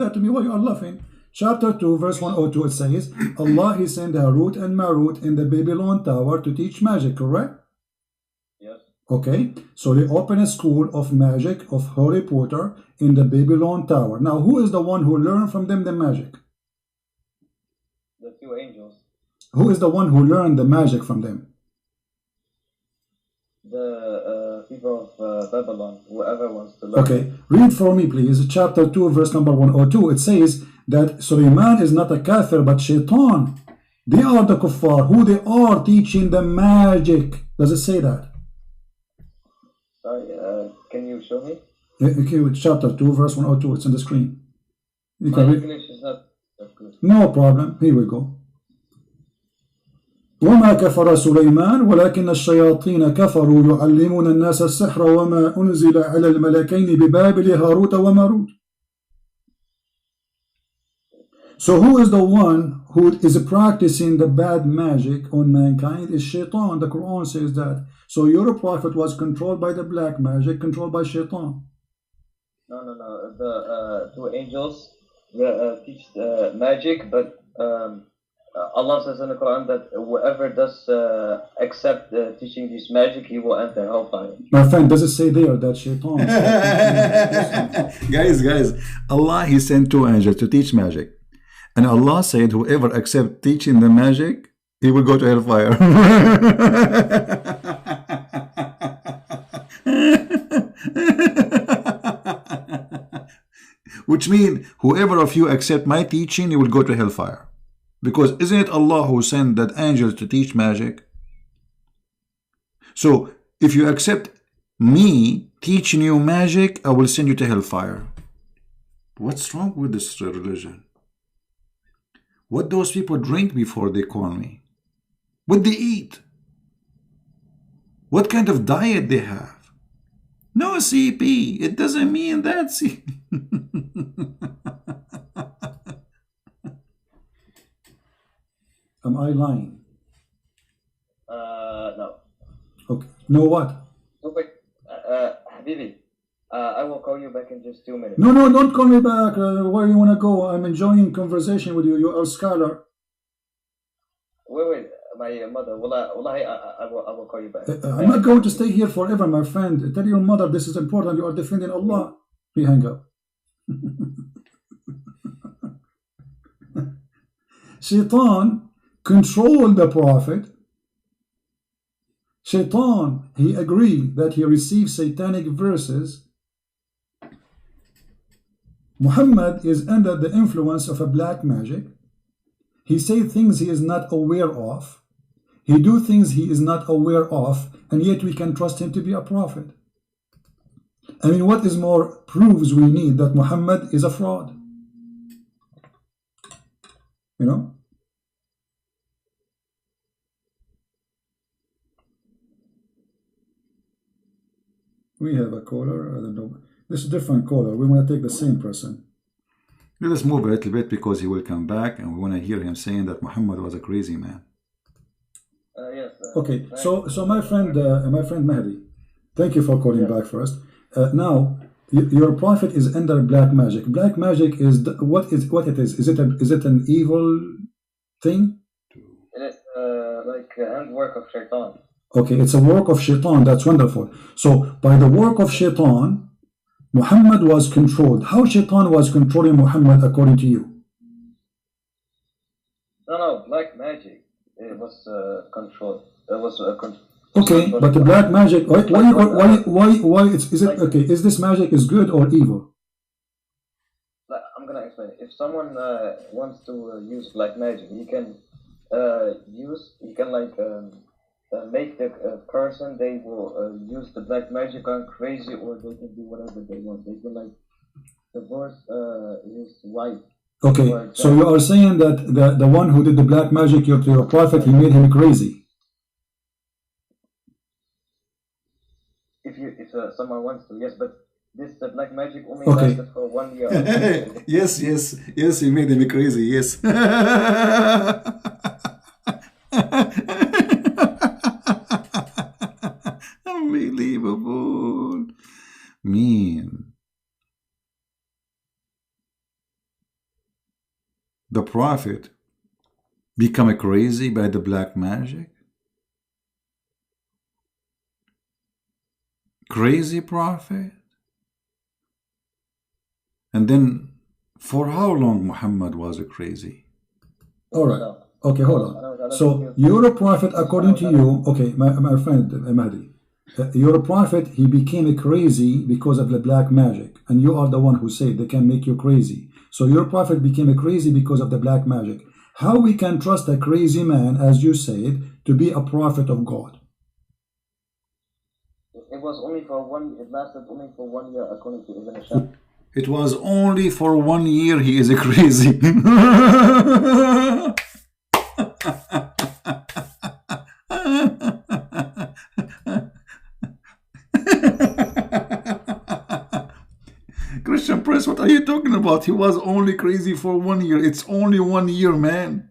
To me, why you are laughing? Chapter 2, verse 102, it says, Allah, He sent Harut and Marut in the Babylon Tower to teach magic, correct? Yes. Okay, so they open a school of magic of Harry Potter in the Babylon Tower. Now, who is the one who learned from them the magic? The 2 angels. Who is the one who learned the magic from them? The people of Babylon, whoever wants to learn. Okay, read for me, please. Chapter 2, verse number 102. It says that Sulaiman is not a kafir, but shaitan. They are the kuffar, who they are teaching the magic. Does it say that? Sorry, can you show me? Okay, with chapter 2, verse 102. It's on the screen. You My can read. English is not that good. No problem. Here we go. وما كفر سليمان ولكن الشياطين كفروا يعلمون الناس السحر وما أنزل على الملكين ببابل هاروت وماروت. So who is the one who is practicing the bad magic on mankind? Is shaitan. The Quran says that. So your prophet was controlled by the black magic, controlled by shaitan. No. The 2 angels teach magic, but Allah says in the Quran that whoever does accept teaching this magic, he will enter hellfire. My friend, does it say there that shaitan? Guys, Allah, He sent 2 angels to teach magic. And Allah said, whoever accepts teaching the magic, he will go to hellfire. Which means, whoever of you accept my teaching, you will go to hellfire. Because isn't it Allah who sent that angels to teach magic? So, if you accept me teaching you magic, I will send you to hellfire. What's wrong with this religion? What those people drink before they call me? What they eat? What kind of diet they have? No CP. It doesn't mean that CP. Am I lying? No. Okay. No what? No, wait. Habibi, I will call you back in just 2 minutes. No, don't call me back. Where you want to go? I'm enjoying conversation with you. You are a scholar. Wait. My mother. Wallahi, I will call you back. I'm not going to stay here forever, my friend. Tell your mother this is important. You are defending Allah. We hang up. Shaitan controlled the Prophet. Shaitan, he agreed that he received satanic verses. Muhammad is under the influence of a black magic. He says things he is not aware of. He do things he is not aware of, and yet we can trust him to be a prophet. I mean, what is more proves we need that Muhammad is a fraud? You know? We have a caller. I don't know. This is a different caller. We want to take the same person. Let us move a little bit because he will come back and we want to hear him saying that Muhammad was a crazy man. Yes. Okay, so my friend Mahdi, thank you for calling back first. Now, your prophet is under black magic. Black magic is what it is? Is it an evil thing? It is like handwork of Shaitan. Okay, it's a work of Shaitan. That's wonderful. So by the work of Shaitan, Muhammad was controlled. How Shaitan was controlling Muhammad according to you? No, black magic. It was controlled. It was okay, but the black magic. Why? Is it okay? Is this magic is good or evil? I'm gonna explain. If someone wants to use black magic, he can make the person they will use the black magic on crazy, or they can do whatever they want. They can divorce his wife. Okay, so you are saying that the one who did the black magic to your prophet, he made him crazy. If someone wants to, yes, but this black magic only okay. lasted for 1 year. Yes, he made him crazy. Yes. Unbelievable. Mean. The prophet become crazy by the black magic? Crazy prophet? And then for how long Muhammad was crazy? All right. Okay, hold on. So you're a prophet according to you. Okay, my friend Mahdi. You're a prophet. He became crazy because of the black magic. And you are the one who said they can make you crazy. So your prophet became crazy because of the black magic. How we can trust a crazy man, as you said, to be a prophet of God? It was only for 1. It lasted only for 1 year, according to Ibn Hisham. It was only for 1 year. He is crazy. Christian Prince, what are you talking about? He was only crazy for 1 year. It's only 1 year, man.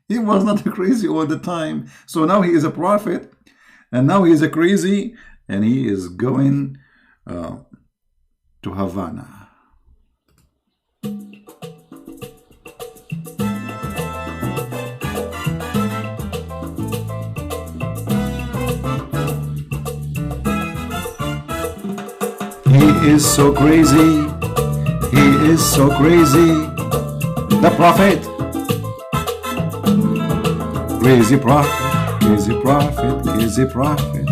He was not crazy all the time. So now he is a prophet, and now he is crazy, and he is going to Havana. He is so crazy. He is so crazy. The prophet. Crazy prophet, crazy prophet, crazy prophet.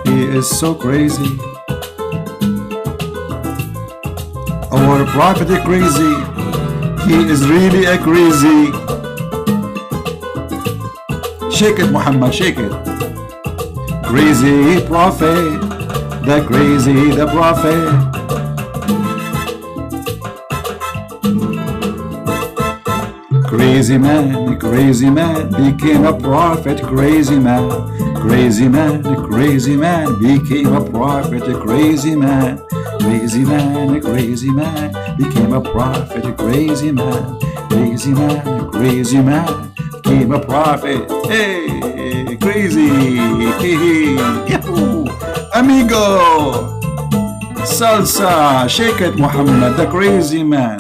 He is so crazy. Our prophet is crazy. He is really a crazy. Shake it, Muhammad, shake it. Crazy prophet, the crazy, the prophet. Crazy man became a prophet. Crazy man became a prophet. Crazy man became a prophet. Crazy man became a prophet. Hey, crazy. Yahoo. Amigo. Salsa. Shake it, Muhammad, the crazy man.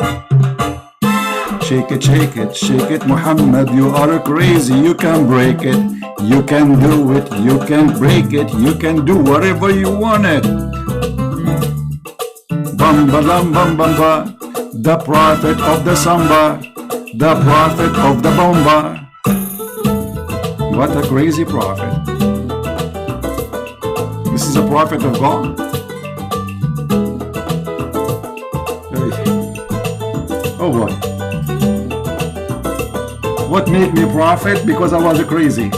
Shake it, Muhammad, you are crazy. You can break it, you can do it, you can break it, you can do whatever you want it. Bamba lam bam bamba, the prophet of the samba, the prophet of the bomba. What a crazy prophet. This is a prophet of God. Oh boy. What made me prophet? Because I was crazy.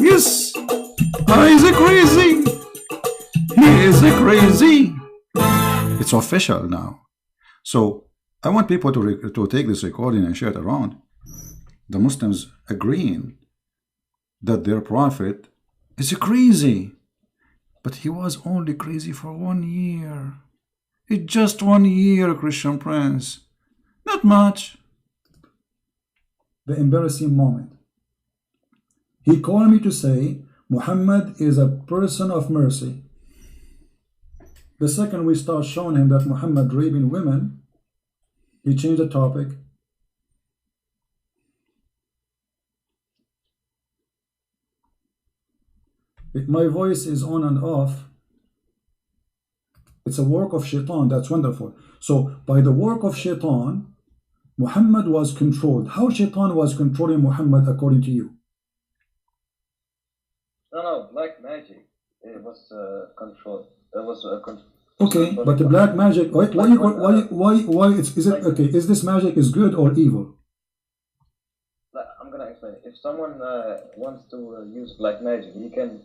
Yes, I is crazy. He is crazy. It's official now. So I want people to take this recording and share it around. The Muslims agreeing that their prophet is crazy. But he was only crazy for 1 year. It's just 1 year, Christian Prince. Not much. The embarrassing moment. He called me to say Muhammad is a person of mercy. The second we start showing him that Muhammad raping women, he changed the topic. My voice is on and off. It's a work of shaitan. That's wonderful. So by the work of shaitan, Muhammad was controlled. How shaitan was controlling Muhammad according to you? No, black magic. It was controlled. It was okay, but the black magic. Why? Is it okay? Is this magic is good or evil? I'm gonna explain. If someone wants to use black magic, he can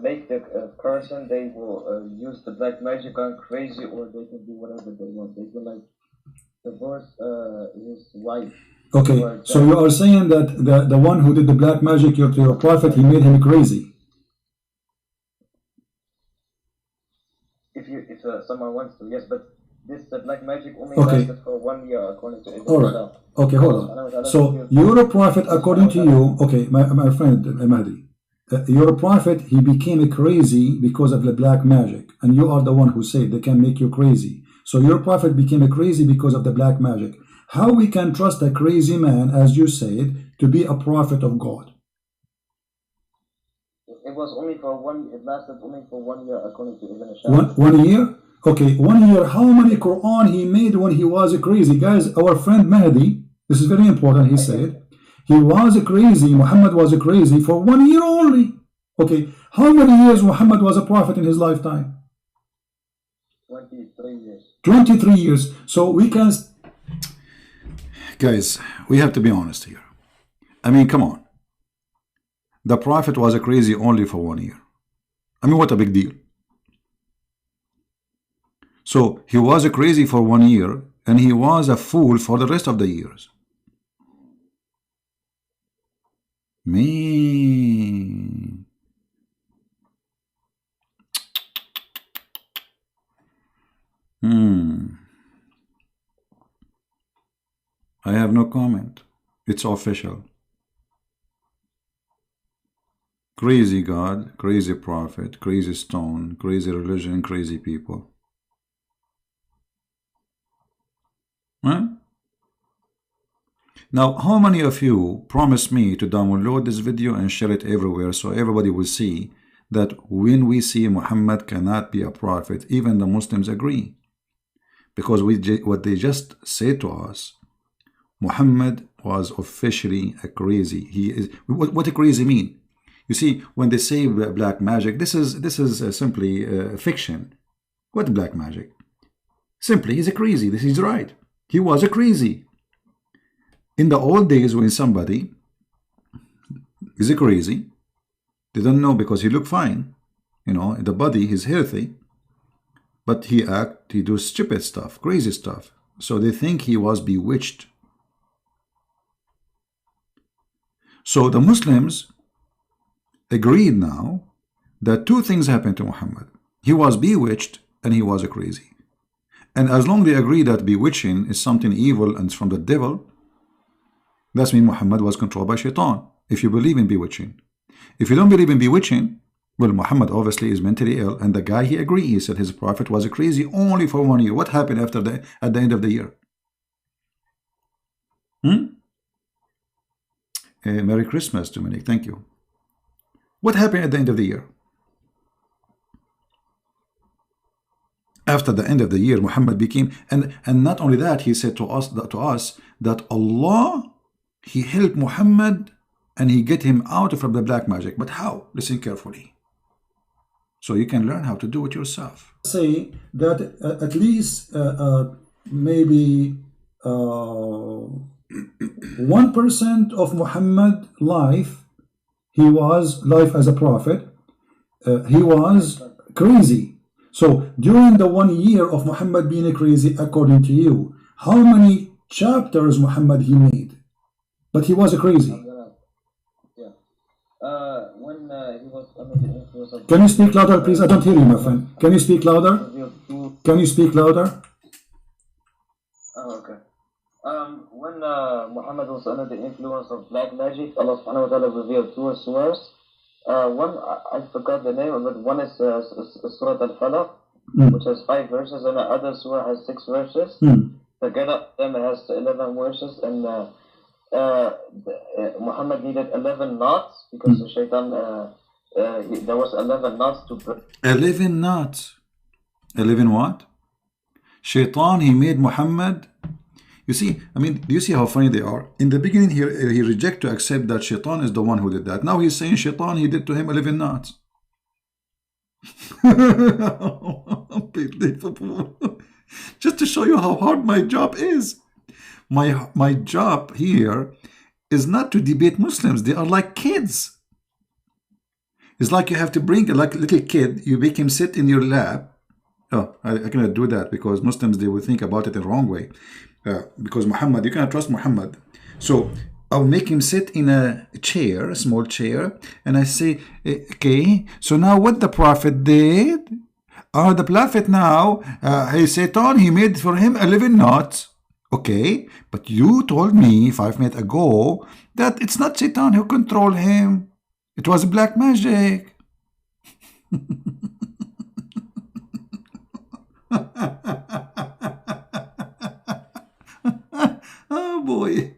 make the person they will use the black magic on crazy, or they can do whatever they want. They can divorce his wife. Okay, so you are saying that the one who did the black magic to your prophet, he made him crazy. If someone wants to, yes, but this black magic only lasted for 1 year according to Ibn Alright. Okay, hold on. So you're a prophet according to you. Okay, my friend Mahdi. You're a prophet, he became crazy because of the black magic. And you are the one who said they can make you crazy. So your prophet became crazy because of the black magic. How we can trust a crazy man, as you said, to be a prophet of God? It was only for it lasted only for 1 year according to Ibn Ashab. 1 year? Okay, 1 year. How many Quran he made when he was crazy? Guys, our friend Mahdi, this is very important, he said, he was crazy, Muhammad was crazy for 1 year only. Okay, how many years Muhammad was a prophet in his lifetime? 23 years. 23 years. So we can... Guys, we have to be honest here. I mean, come on. The prophet was crazy only for 1 year. I mean, what a big deal. So he was crazy for 1 year, and he was a fool for the rest of the years. Me. I have no comment. It's official. Crazy God, crazy prophet, crazy stone, crazy religion, crazy people. Huh? Now, how many of you promise me to download this video and share it everywhere so everybody will see that when we see Muhammad cannot be a prophet, even the Muslims agree? Because what they just say to us, Muhammad was officially a crazy. He is. What a crazy mean? You see, when they say black magic, this is simply fiction. What black magic? Simply, he's a crazy. This is right. He was a crazy. In the old days, when somebody is a crazy, they don't know because he look fine. You know, in the body, he's healthy. But he do stupid stuff, crazy stuff. So they think he was bewitched. So the Muslims agreed now that two things happened to Muhammad. He was bewitched and he was a crazy. And as long as they agree that bewitching is something evil and it's from the devil, that means Muhammad was controlled by shaitan, if you believe in bewitching. If you don't believe in bewitching, well, Muhammad obviously is mentally ill, and the guy, he agreed. He said his prophet was a crazy only for 1 year. What happened at the end of the year? Merry Christmas, Dominic. Thank you. What happened at the end of the year? After the end of the year, Muhammad became, and not only that, he said to us that Allah, he helped Muhammad and he get him out from the black magic. But how? Listen carefully. So you can learn how to do it yourself. Say that at least maybe 1% of Muhammad's life, he was life as a prophet, he was crazy. So during the 1 year of Muhammad being crazy, according to you, how many chapters Muhammad he made? But he was crazy. When he was under the influence of... Can you speak louder, please? I don't hear you, my friend. Can you speak louder? Can you speak louder? Oh, okay. When Muhammad was under the influence of black magic, Allah subhanahu wa ta'ala revealed two surahs. One, I forgot the name, but one is Surah Al-Falaq, which has 5 verses, and the other surah has 6 verses. Together, them has 11 verses, and Muhammad needed 11 knots because the shaitan, there was 11 knots to break. 11 knots. 11 what? Shaitan, he made Muhammad. You see, I mean, do you see how funny they are? In the beginning, he rejected to accept that Shaitan is the one who did that. Now he's saying Shaitan, he did to him 11 knots. Unbelievable. Just to show you how hard my job is. My job here is not to debate Muslims. They are like kids. It's like you have to bring a little kid, you make him sit in your lap. Oh, I cannot do that because Muslims, they will think about it the wrong way. Because Muhammad, you cannot trust Muhammad. So I'll make him sit in a chair, a small chair, and I say, okay, so now what the Prophet did? The Prophet now, Satan, he made for him 11 knots. Okay, but you told me 5 minutes ago that it's not Satan who controlled him. It was black magic. Oh boy.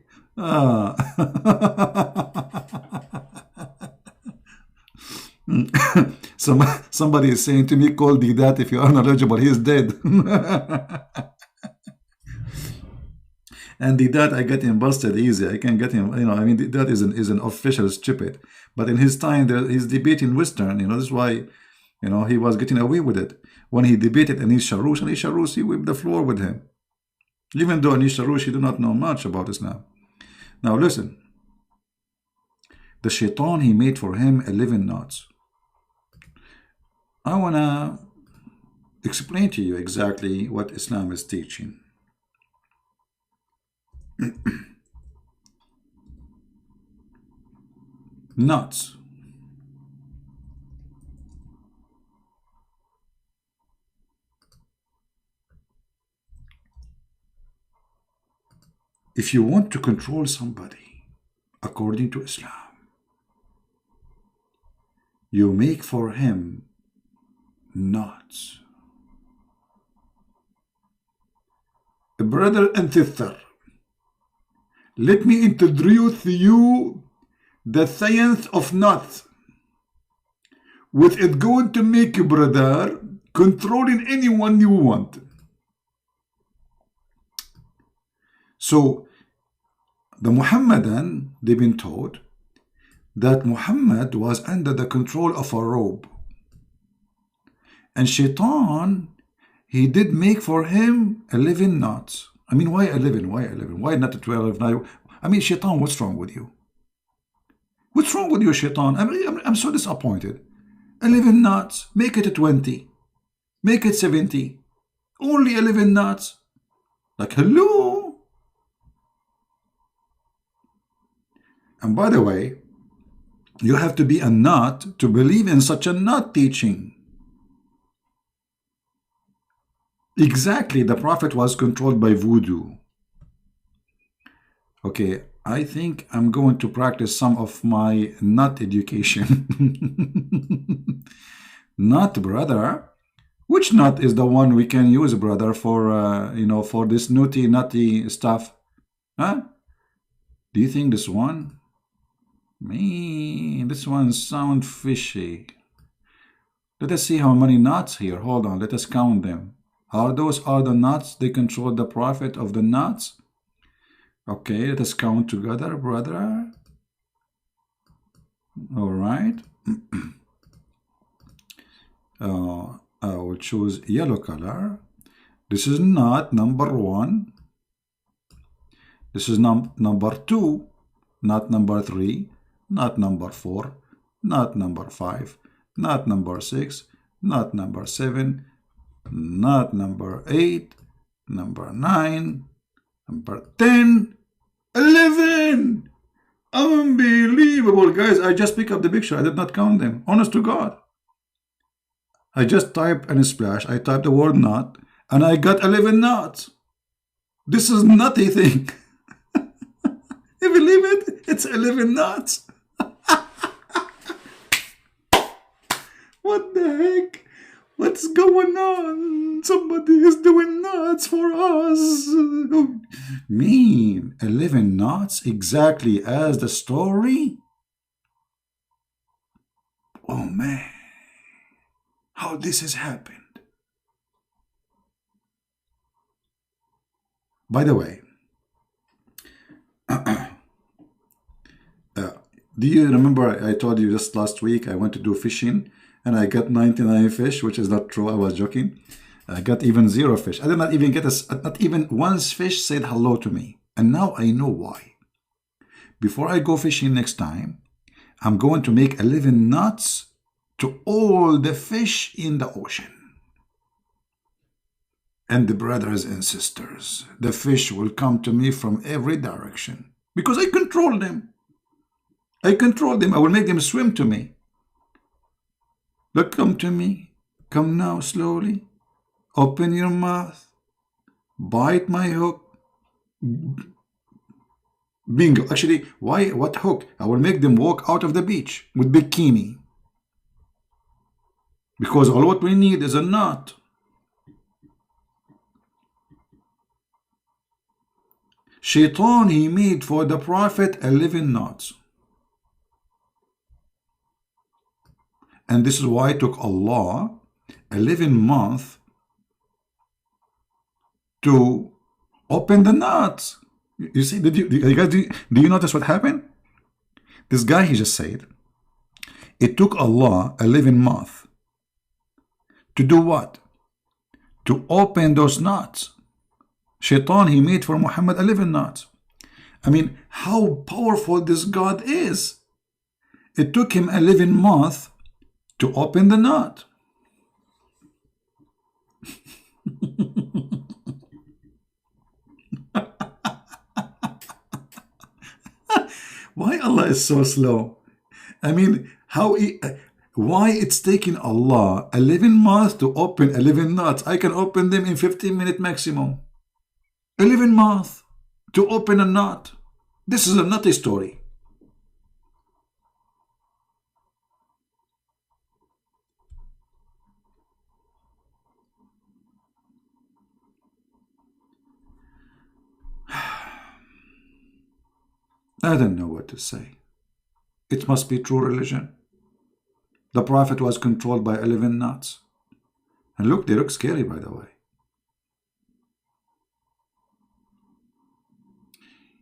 Somebody is saying to me, call that if you are knowledgeable, he is dead. And that I get him busted easy. I can get him, you know, I mean, that is an official stupid. But in his time, he's debating Western, you know, that's why, you know, he was getting away with it. When he debated Anis Sharoush, he whipped the floor with him. Even though Anis Sharoush, he do not know much about Islam. Now listen. The shaitan, he made for him 11 knots. I want to explain to you exactly what Islam is teaching. Knots. If you want to control somebody according to Islam, you make for him knots. Brother and sister, let me introduce to you the science of knots, which is going to make you, brother, controlling anyone you want. So the Muhammadan, they've been told that Muhammad was under the control of a robe. And Shaitan, he did make for him 11 knots. I mean, why 11? Why 11? Why not 12? I mean, Shaitan, what's wrong with you? What's wrong with you, Shaitan? I'm so disappointed. 11 knots, make it 20. Make it 70. Only 11 knots. Like, hello? And by the way, you have to be a nut to believe in such a nut teaching. Exactly, the Prophet was controlled by voodoo. Okay, I think I'm going to practice some of my nut education. Nut, brother? Which nut is the one we can use, brother, for, for this nutty stuff? Huh? Do you think this one? Man, this one sounds fishy. Let us see how many nuts here. Hold on, let us count them. Are those the nuts? They control the Prophet of the nuts? Okay, let us count together, brother. All right. I will choose yellow color. This is nut number 1. This is number 2. Nut number 3. Nut number 4. Nut number 5. Nut number 6. Nut number 7. Nut number 8. Number 9. Number 10. 11. Unbelievable, guys. I just picked up the picture. I did not count them. Honest to God. I just typed in a splash. I typed the word nut, and I got 11 nuts. This is nutty thing. You believe it? It's 11 nuts. What the heck? What's going on? Somebody is doing nuts for us. Mean 11 nuts exactly as the story? Oh man. How this has happened. By the way, do you remember I told you just last week I went to do fishing and I got 99 fish, which is not true. I was joking. I got even 0 fish. I did not even get not even one fish said hello to me. And now I know why. Before I go fishing next time, I'm going to make 11 knots to all the fish in the ocean. And the brothers and sisters, the fish will come to me from every direction because I control them. I control them. I will make them swim to me. Look, come to me. Come now, slowly. Open your mouth. Bite my hook. Bingo. Actually, why? What hook? I will make them walk out of the beach with bikini. Because all what we need is a knot. Shaitan, he made for the Prophet 11 knots. And this is why it took Allah 11 months to open the knots. You see, do you notice what happened? This guy, he just said, it took Allah 11 months. To do what? To open those knots. Shaitan, he made for Muhammad 11 knots. I mean, how powerful this God is. It took him 11 months to open the knot. Why Allah is so slow? I mean, why it's taking Allah 11 months to open 11 knots? I can open them in 15 minutes maximum. 11 months to open a knot. This is a nutty story. I don't know what to say. It must be true religion. The Prophet was controlled by 11 knots. And look, they look scary, by the way.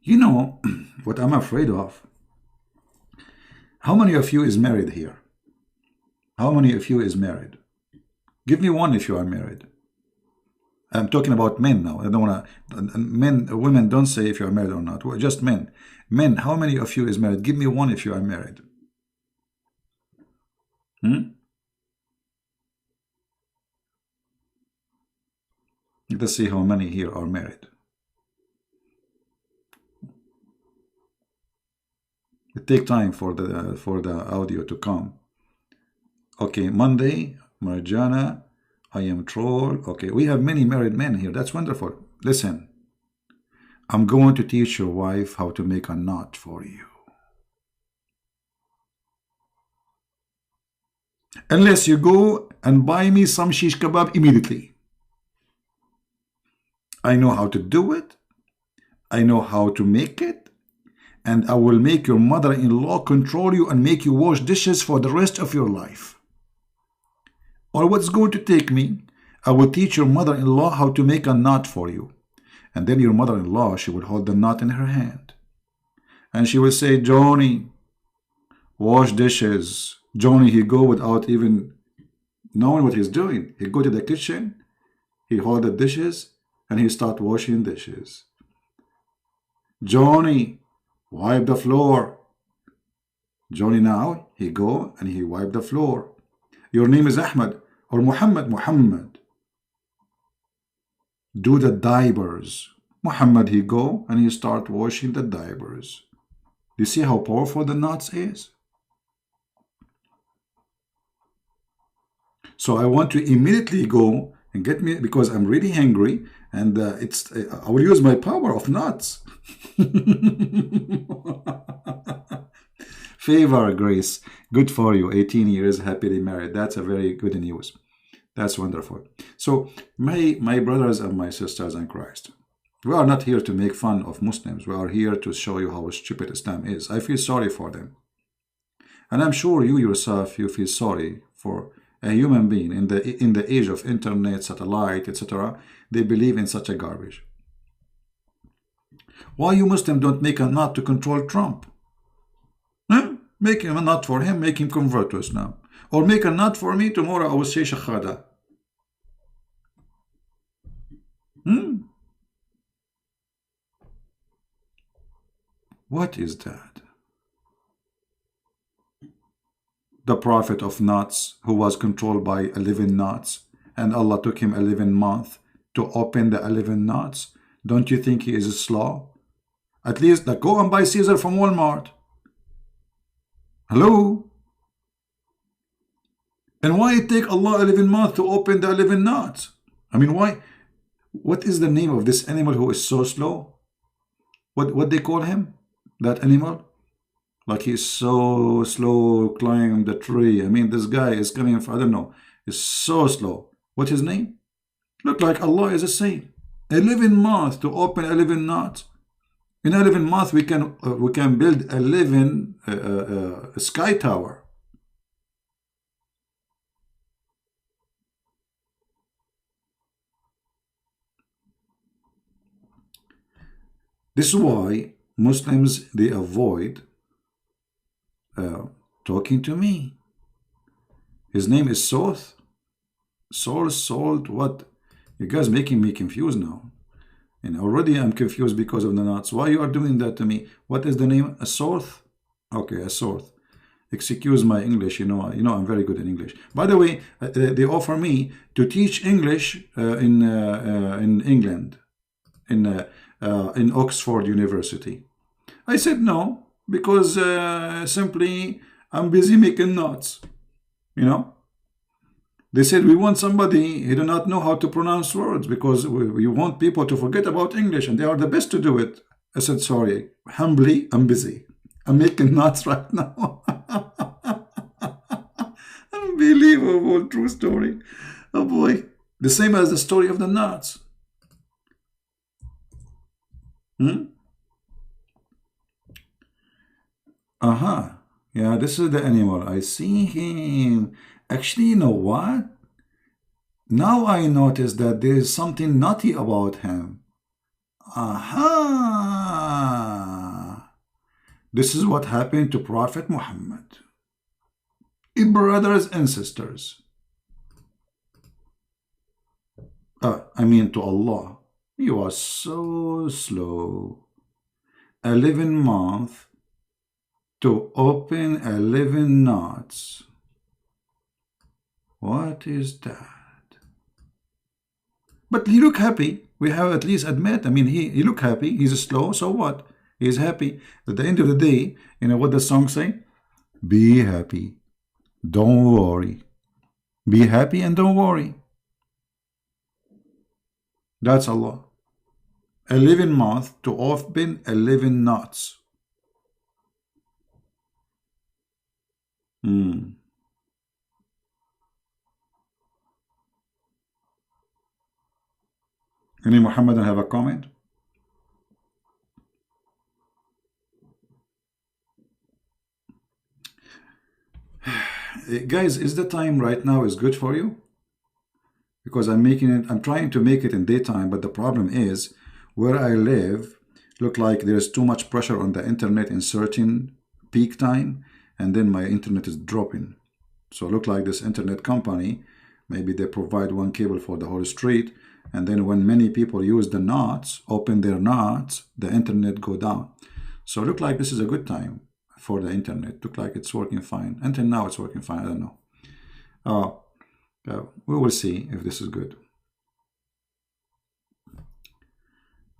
You know what I'm afraid of? How many of you is married here? How many of you is married? Give me one if you are married. I'm talking about men now. I don't want to. Women don't say if you are married or not. Just men. Men, how many of you is married? Give me one if you are married. Let's see how many here are married. It takes time for the audio to come. Okay, Monday, Marjana, I am troll. Okay, we have many married men here. That's wonderful. Listen, I'm going to teach your wife how to make a knot for you. Unless you go and buy me some shish kebab immediately. I know how to do it. I know how to make it. And I will make your mother-in-law control you and make you wash dishes for the rest of your life. Or what's going to take me, I will teach your mother-in-law how to make a knot for you. And then your mother-in-law, she will hold the knot in her hand. And she will say, Johnny, wash dishes. Johnny, he go without even knowing what he's doing. He go to the kitchen, he hold the dishes, and he start washing dishes. Johnny, wipe the floor. Johnny now, he go and he wipe the floor. Your name is Ahmed or Muhammad. Muhammad, do the diapers. Muhammad, he go and he start washing the diapers. Do you see how powerful the knots is? So I want to immediately go and get me, because I'm really hungry, and I will use my power of knots. Favor, Grace, good for you. 18 years, happily married. That's a very good news. That's wonderful. So my brothers and my sisters in Christ, we are not here to make fun of Muslims. We are here to show you how stupid Islam is. I feel sorry for them. And I'm sure you yourself, you feel sorry for a human being in the age of internet, satellite, etc. They believe in such a garbage. Why you Muslim don't make a knot to control Trump? Huh? Make him a knot for him, make him convert to Islam. Or make a knot for me, tomorrow I will say Shahada. What is that? The prophet of knots, who was controlled by 11 knots, and Allah took him 11 months to open the 11 knots. Don't you think he is slow? At least go and buy Caesar from Walmart. Hello? And why it take Allah 11 months to open the 11 knots? I mean, why? What is the name of this animal who is so slow? What they call him? That animal? Like he's so slow climbing the tree. I mean, this guy is coming from, I don't know, is so slow. What's his name? Look like Allah is a saint. 11 months to open 11 knots. In 11 months, we can build 11 sky tower. This is why Muslims, they avoid talking to me. His name is Soth. Salt, what? You guys making me confused now. And already I'm confused because of the knots. Why you are doing that to me? What is the name? A Soth? Okay, a Soth. Excuse my English, you know I'm very good in English. By the way, they offer me to teach English in England, in Oxford University. I said no, because simply I'm busy making knots, They said, we want somebody who do not know how to pronounce words, because we want people to forget about English, and they are the best to do it. I said, sorry, humbly, I'm busy. I'm making knots right now. Unbelievable, true story. Oh boy. The same as the story of the knots. Yeah, this is the animal. I see him. Actually, you know what? Now I notice that there is something naughty about him. Aha! This is what happened to Prophet Muhammad. Brothers and sisters. I mean to Allah. You are so slow. 11 months to open 11 knots. What is that? But he look happy. We have at least admit. I mean, he look happy. He's slow. So what? He's happy. At the end of the day, you know what the song say? Be happy. Don't worry. Be happy and don't worry. That's Allah. 11 months to open 11 knots. Any Muhammadan have a comment? Guys, is the time right now is good for you? Because I'm trying to make it in daytime, but the problem is where I live, look like there's too much pressure on the internet in certain peak time, and then my internet is dropping. So look like this internet company, maybe they provide one cable for the whole street, and then when many people use the knots, open their knots, the internet go down. So look like this is a good time for the internet. Look like it's working fine. Until now it's working fine, I don't know. We will see if this is good.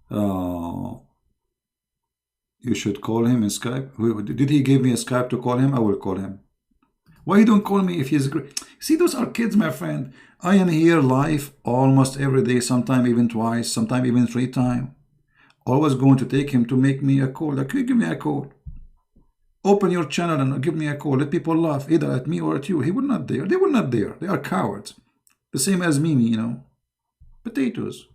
You should call him in Skype. Did he give me a Skype to call him? I will call him. Why you don't call me if he's great? See, those are kids, my friend. I am here live almost every day, sometime even twice, sometime even 3 times. Always going to take him to make me a call. Like, give me a call. Open your channel and give me a call. Let people laugh either at me or at you. He will not dare. They will not dare. They are cowards. The same as Mimi, you know. Potatoes.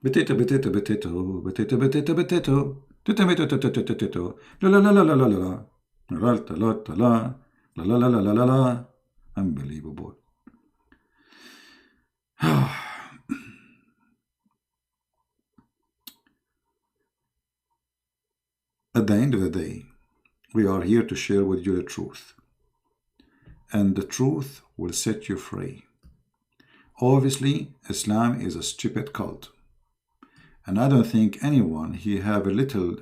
Potato, potato, potato. Potato, potato, potato. Tomato, tomato, tomato. La la la la la la la. La la la la. La la la la la la la. Unbelievable. At the end of the day, we are here to share with you the truth. And the truth will set you free. Obviously, Islam is a stupid cult. And I don't think anyone here have a little,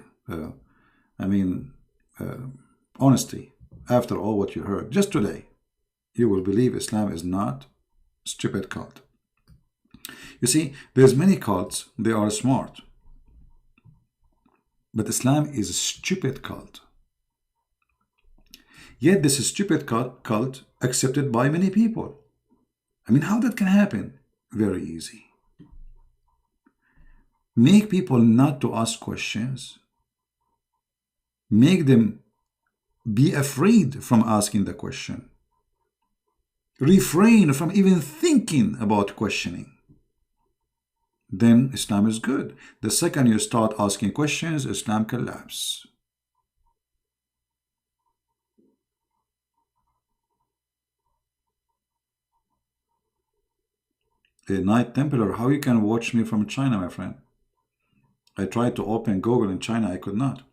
honesty after all what you heard. Just today, you will believe Islam is not a stupid cult. You see, there's many cults, they are smart. But Islam is a stupid cult. Yet this stupid cult accepted by many people. I mean, how that can happen? Very easy. Make people not to ask questions. Make them be afraid from asking the question. Refrain from even thinking about questioning. Then Islam is good. The second you start asking questions, Islam collapses. A Knight Templar, how you can watch me from China, my friend? I tried to open Google in China, I could not.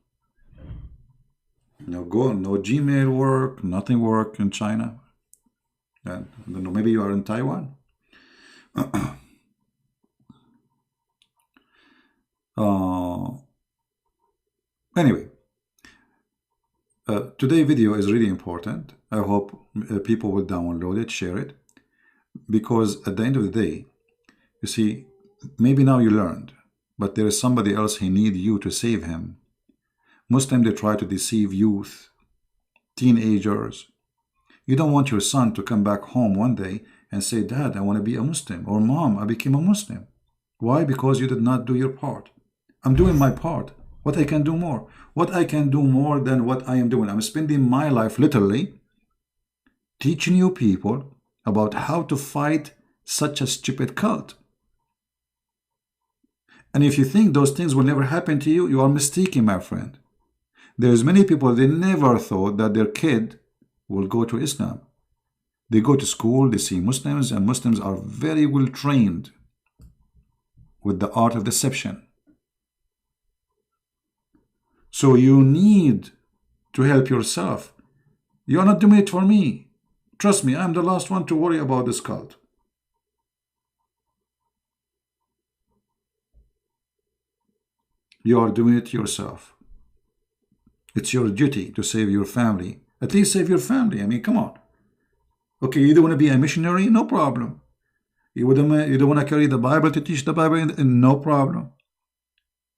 No Gmail work, nothing work in China. I don't know, maybe you are in Taiwan. Anyway, today's video is really important. I hope people will download it, share it, because at the end of the day, you see, maybe now you learned, but there is somebody else who needs you to save him. Muslims, they try to deceive youth, teenagers. You don't want your son to come back home one day and say, Dad, I want to be a Muslim, or Mom, I became a Muslim. Why? Because you did not do your part. I'm doing my part. What I can do more? What I can do more than what I am doing? I'm spending my life literally teaching you people about how to fight such a stupid cult. And if you think those things will never happen to you, you are mistaken, my friend. There's many people, they never thought that their kid will go to Islam. They go to school, they see Muslims, and Muslims are very well trained with the art of deception. So you need to help yourself. You are not doing it for me. Trust me, I'm the last one to worry about this cult. You are doing it yourself. It's your duty to save your family. At least save your family. I mean, come on. Okay, you don't want to be a missionary? No problem. You don't want to carry the Bible to teach the Bible? No problem.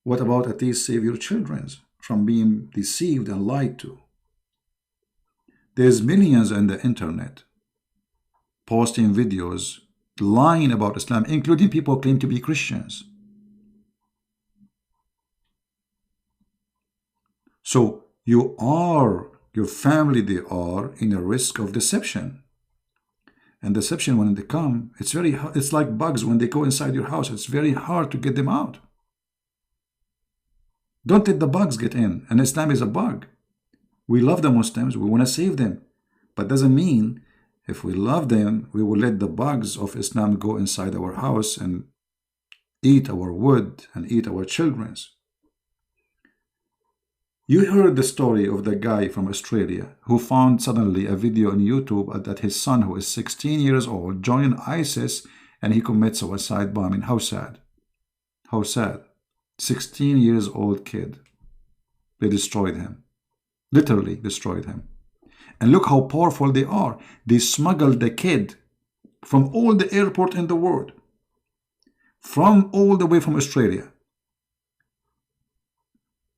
What about at least save your children from being deceived and lied to? There's millions on the internet posting videos lying about Islam, including people who claim to be Christians. So you are, your family, they are in a risk of deception. And deception, when they come, it's very hard. It's like bugs when they go inside your house. It's very hard to get them out. Don't let the bugs get in. And Islam is a bug. We love the Muslims. We want to save them. But doesn't mean if we love them, we will let the bugs of Islam go inside our house and eat our wood and eat our children's. You heard the story of the guy from Australia who found suddenly a video on YouTube that his son, who is 16 years old, joined ISIS and he commits suicide bombing. How sad. How sad. 16 years old kid. They destroyed him. Literally destroyed him. And look how powerful they are. They smuggled the kid from all the airport in the world. From all the way from Australia.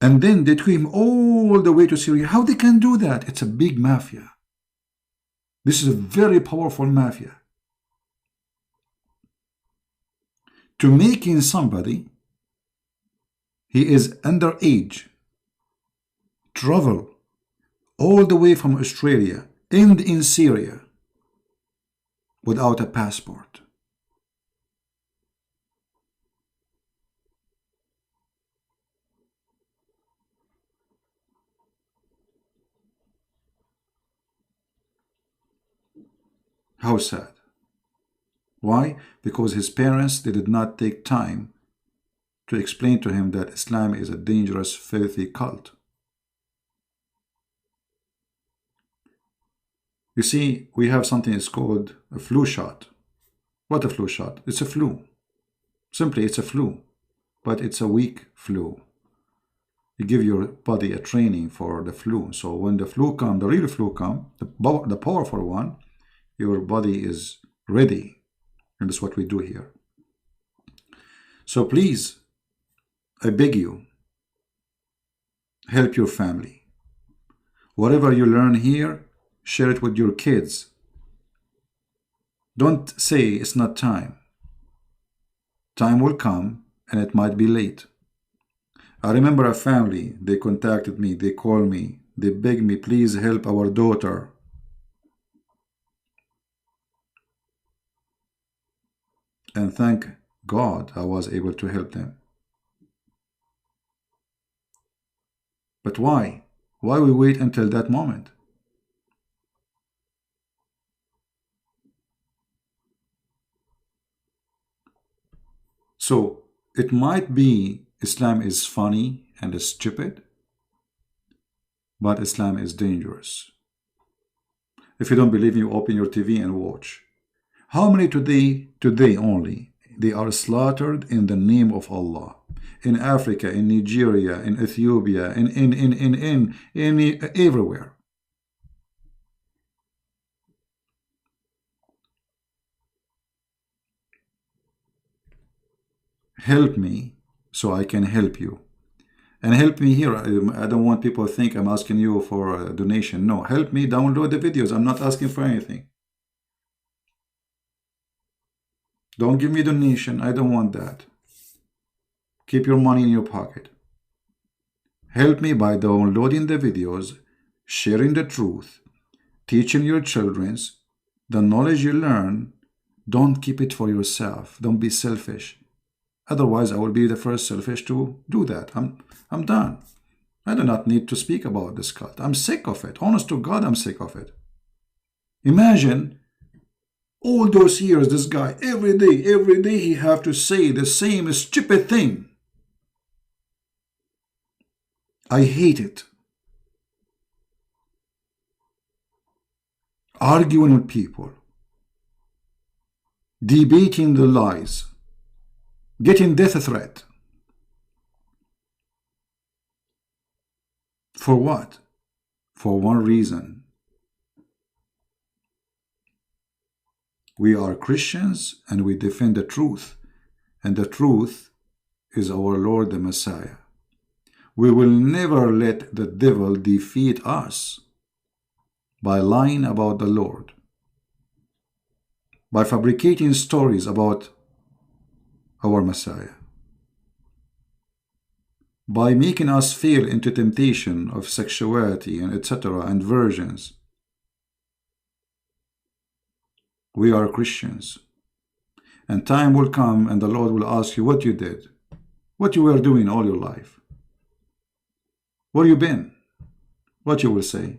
And then they took him all the way to Syria. How they can do that? It's a big mafia. This is a very powerful mafia. To making somebody, he is underage, travel all the way from Australia, end in Syria, without a passport. How sad. Why? Because his parents, they did not take time to explain to him that Islam is a dangerous, filthy cult. You see, we have something that's called a flu shot. What a flu shot? It's a flu. Simply, it's a flu. But it's a weak flu. You give your body a training for the flu. So when the flu comes, the real flu comes, the powerful one, your body is ready. And that's what we do here. So please, I beg you, help your family. Whatever you learn here, share it with your kids. Don't say it's not time. Time will come and it might be late. I remember a family, they contacted me, they called me, they begged me, please help our daughter. And thank God I was able to help them. But why? Why we wait until that moment? So it might be Islam is funny and is stupid, but Islam is dangerous. If you don't believe me, you open your TV and watch. How many today only, they are slaughtered in the name of Allah? In Africa, in Nigeria, in Ethiopia, everywhere. Help me so I can help you. And help me here. I don't want people to think I'm asking you for a donation. No, help me download the videos. I'm not asking for anything. Don't give me a donation. I don't want that. Keep your money in your pocket. Help me by downloading the videos, sharing the truth, teaching your children the knowledge you learn. Don't keep it for yourself. Don't be selfish. Otherwise, I will be the first selfish to do that. I'm done. I do not need to speak about this cult. I'm sick of it. Honest to God, I'm sick of it. Imagine all those years, this guy, every day he have to say the same stupid thing. I hate it. arguing with people, debating the lies, getting death threat. For what? For one reason. We are Christians and we defend the truth, and the truth is our Lord the Messiah. We will never let the devil defeat us by lying about the Lord, by fabricating stories about our Messiah, by making us fall into temptation of sexuality and etc. and virgins. We are Christians, and time will come and the Lord will ask you what you did, what you were doing all your life, where you been, what you will say.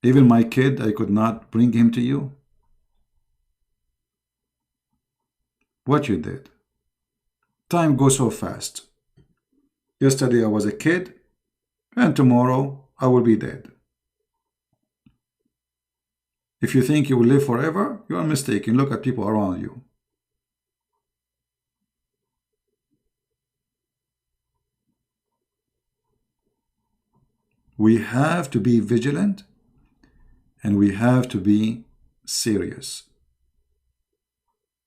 Even my kid, I could not bring him to you. What you did. Time goes so fast. Yesterday I was a kid, and tomorrow I will be dead. If you think you will live forever, you are mistaken. Look at people around you. We have to be vigilant, and we have to be serious.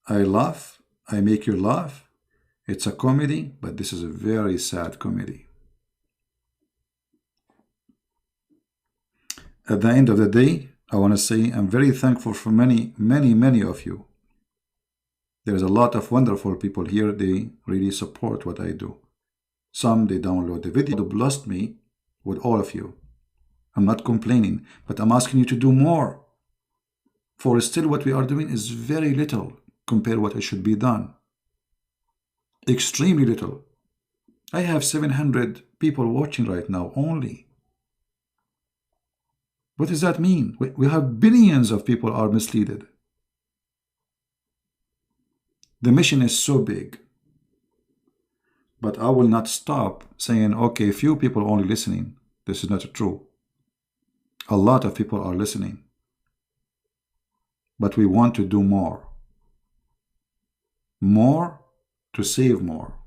I laugh, I make you laugh. It's a comedy, but this is a very sad comedy. At the end of the day, I want to say I'm very thankful for many of you. There's a lot of wonderful people here. They really support what I do. Some, they download the video. They blessed me with all of you. I'm not complaining, but I'm asking you to do more. For still what we are doing is very little compared to what it should be done. Extremely little. I have 700 people watching right now only. What does that mean? We have billions of people are misled. The mission is so big. But I will not stop saying, okay, few people only listening. This is not true. A lot of people are listening. But we want to do more. More to save more.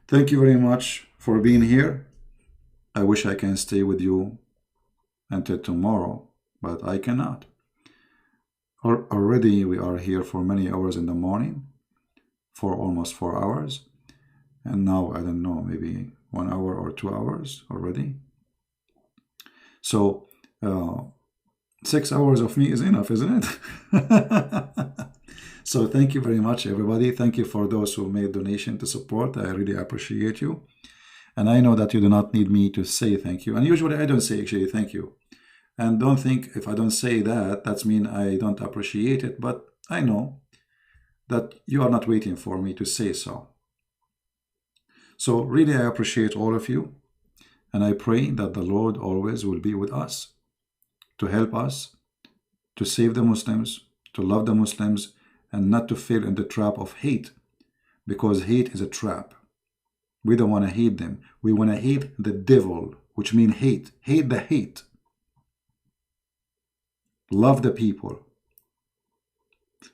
Thank you very much for being here. I wish I can stay with you until tomorrow, but I cannot. Already we are here for many hours in the morning, for almost 4 hours, and now I don't know, maybe 1 hour or 2 hours already. So 6 hours of me is enough, isn't it? So thank you very much, everybody. Thank you for those who made donation to support. I really appreciate you. And I know that you do not need me to say thank you. And usually I don't say actually thank you. And don't think if I don't say that, that's mean I don't appreciate it. But I know that you are not waiting for me to say so. So really I appreciate all of you. And I pray that the Lord always will be with us, to help us, to save the Muslims, to love the Muslims, and not to fall in the trap of hate, because hate is a trap. We don't want to hate them. We want to hate the devil, which means hate. Hate the hate. Love the people.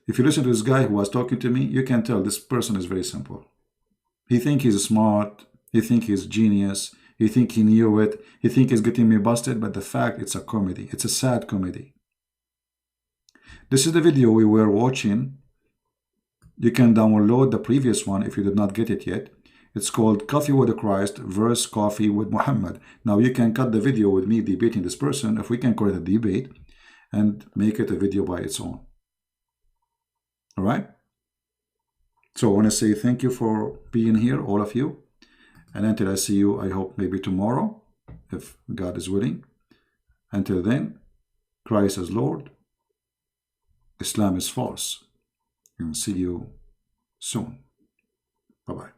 If you listen to this guy who was talking to me, you can tell this person is very simple. He think he's smart. He think he's genius. He think he knew it. He think he's getting me busted, but the fact it's a comedy. It's a sad comedy. This is the video we were watching. You can download the previous one if you did not get it yet. It's called Coffee with Christ versus Coffee with Muhammad. Now you can cut the video with me debating this person, if we can call it a debate, and make it a video by its own. All right? So I want to say thank you for being here, all of you. And until I see you, I hope maybe tomorrow, if God is willing. Until then, Christ is Lord. Islam is false. And see you soon. Bye-bye.